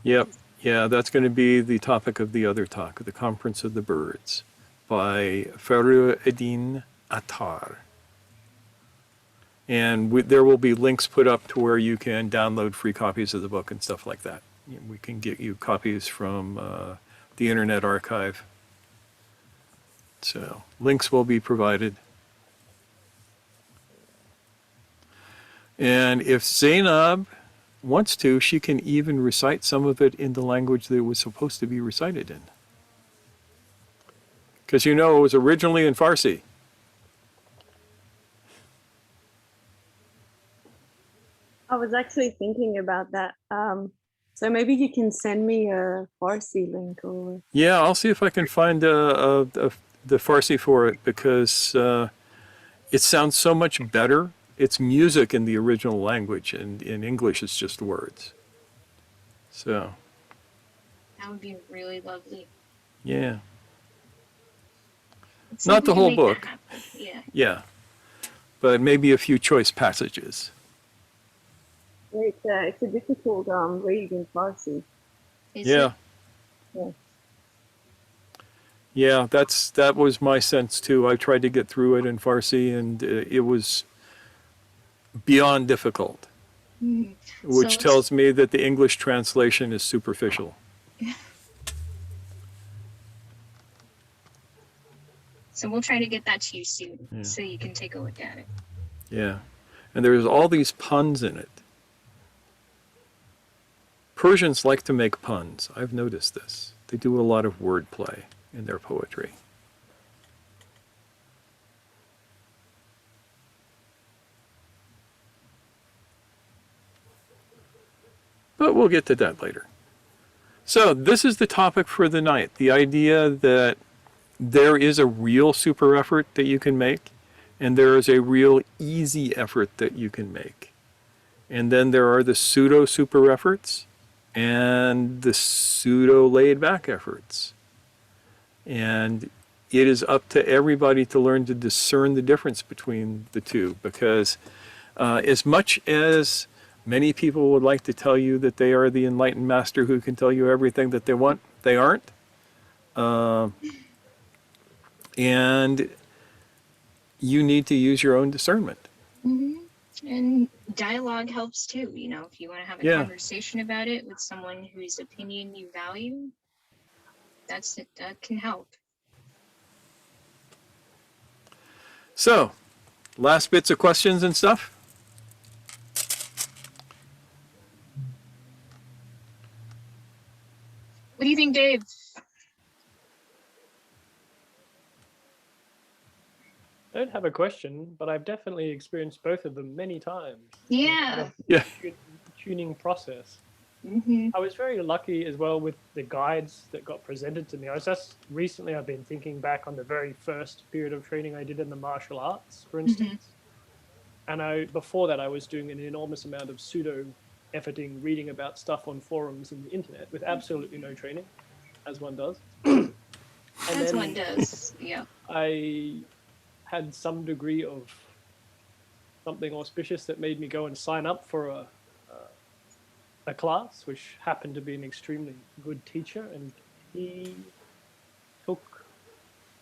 Yep. Yeah, that's going to be the topic of the other talk, the Conference of the Birds, by Feruddin Attar. And there will be links put up to where you can download free copies of the book and stuff like that. We can get you copies from the Internet Archive. So links will be provided. And if Zainab wants to, she can even recite some of it in the language that it was supposed to be recited in. Because you know it was originally in Farsi. I was actually thinking about that. So maybe you can send me a Farsi link or. Yeah, I'll see if I can find the Farsi for it, because it sounds so much better. It's music in the original language, and in English it's just words. So, That would be really lovely. yeah. Let's see Not if we the can whole make that book. happen. Yeah. Yeah. But maybe a few choice passages. It's a difficult read in Farsi. Is Yeah. Yeah. Yeah, that was my sense too. I tried to get through it in Farsi, and it was beyond difficult, Mhm. which So tells me that the English translation is superficial. So we'll try to get that to you soon, Yeah. so you can take a look at it. Yeah. And there's all these puns in it. Persians like to make puns. I've noticed this. They do a lot of wordplay in their poetry. But we'll get to that later. So this is the topic for the night. The idea that there is a real super effort that you can make, and there is a real easy effort that you can make. And then there are the pseudo super efforts and the pseudo laid back efforts. And it is up to everybody to learn to discern the difference between the two, because as much as many people would like to tell you that they are the enlightened master who can tell you everything that they want, they aren't. And you need to use your own discernment. Mm-hmm. And dialogue helps too. You know, if you want to have a Yeah. conversation about it with someone whose opinion you value, that can help. So, last bits of questions and stuff. What do you think, Dave? I don't have a question, but I've definitely experienced both of them many times. Yeah. Yeah. Tuning process. Mm-hmm. I was very lucky as well with the guides that got presented to me. I was just recently, I've been thinking back on the very first period of training I did in the martial arts, for instance. And before that, I was doing an enormous amount of pseudo-efforting, reading about stuff on forums and the internet with absolutely no training, as one does. As one does, yeah. I had some degree of something auspicious that made me go and sign up for a class, which happened to be an extremely good teacher, and he took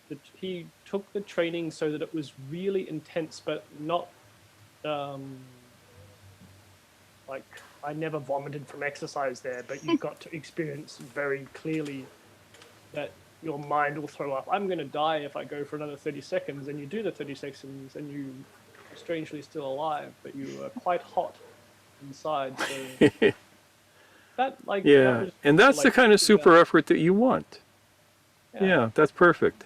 the training so that it was really intense, but not like I never vomited from exercise there, but you got to experience very clearly that your mind will throw up. I'm going to die if I go for another 30 seconds, and you do the 30 seconds and you are strangely still alive, but you are quite hot inside. So that Yeah, and that's the kind of super effort. effort that you want. Yeah, that's perfect.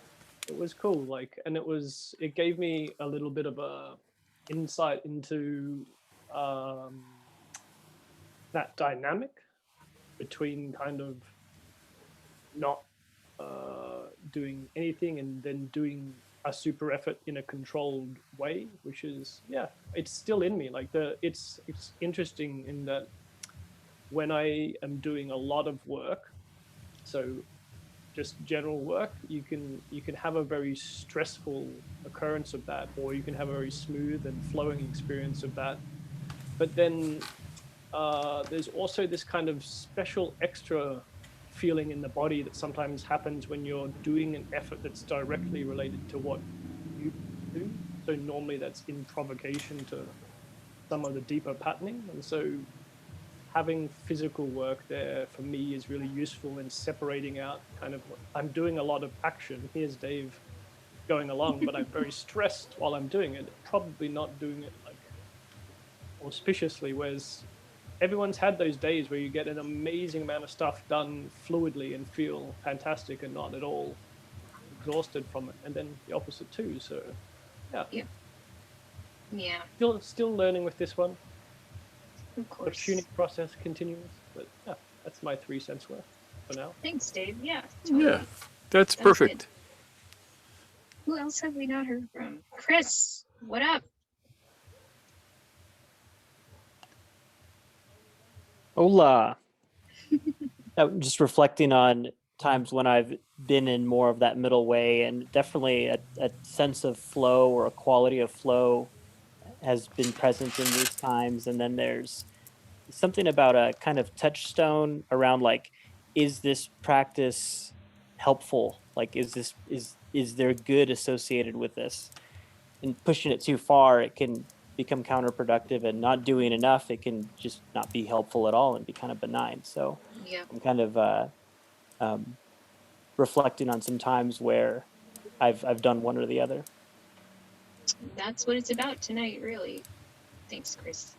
It was cool, and it gave me a little bit of a insight into that dynamic between kind of not doing anything and then doing a super effort in a controlled way, which is, it's still in me. It's interesting in that when I am doing a lot of work, so just general work, you can have a very stressful occurrence of that, or you can have a very smooth and flowing experience of that. But then there's also this kind of special extra feeling in the body that sometimes happens when you're doing an effort that's directly related to what you do. So normally that's in provocation to some of the deeper patterning. And so having physical work there for me is really useful in separating out kind of what I'm doing. A lot of action. Here's Dave going along, but I'm very stressed while I'm doing it, probably not doing it like auspiciously, whereas everyone's had those days where you get an amazing amount of stuff done fluidly and feel fantastic and not at all exhausted from it, and then the opposite too. So Yeah, still learning with this one. of The course. tuning process continues, but yeah, that's my 3 cents worth for now. Thanks, Dave. Yeah, Yeah, totally. that's That was perfect. good. Who else have we not heard from? Chris, what up? Hola. Just reflecting on times when I've been in more of that middle way, and definitely a sense of flow or a quality of flow has been present in these times. And then there's something about a kind of touchstone around like, is this practice helpful? Like, is there good associated with this? And pushing it too far, it can become counterproductive, and not doing enough, it can just not be helpful at all and be kind of benign. So Yeah, I'm kind of reflecting on some times where I've done one or the other. that's what it's about tonight, really. Thanks, Chris.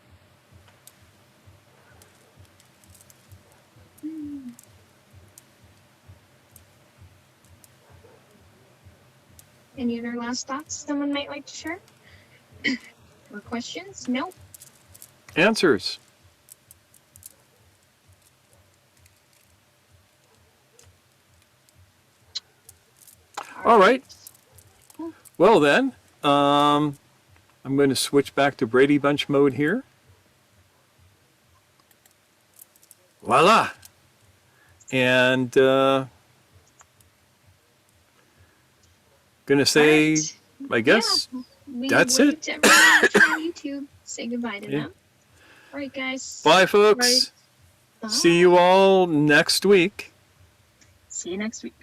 Any other last thoughts someone might like to share? Or questions? No? Answers. All right. Well then, I'm going to switch back to Brady Bunch mode here. Voila. And gonna say, Right. I guess We that's wave it. to everyone watching on YouTube. Say goodbye to Yeah. them. All right, guys. Bye, folks. Bye. See you all next week. See you next week.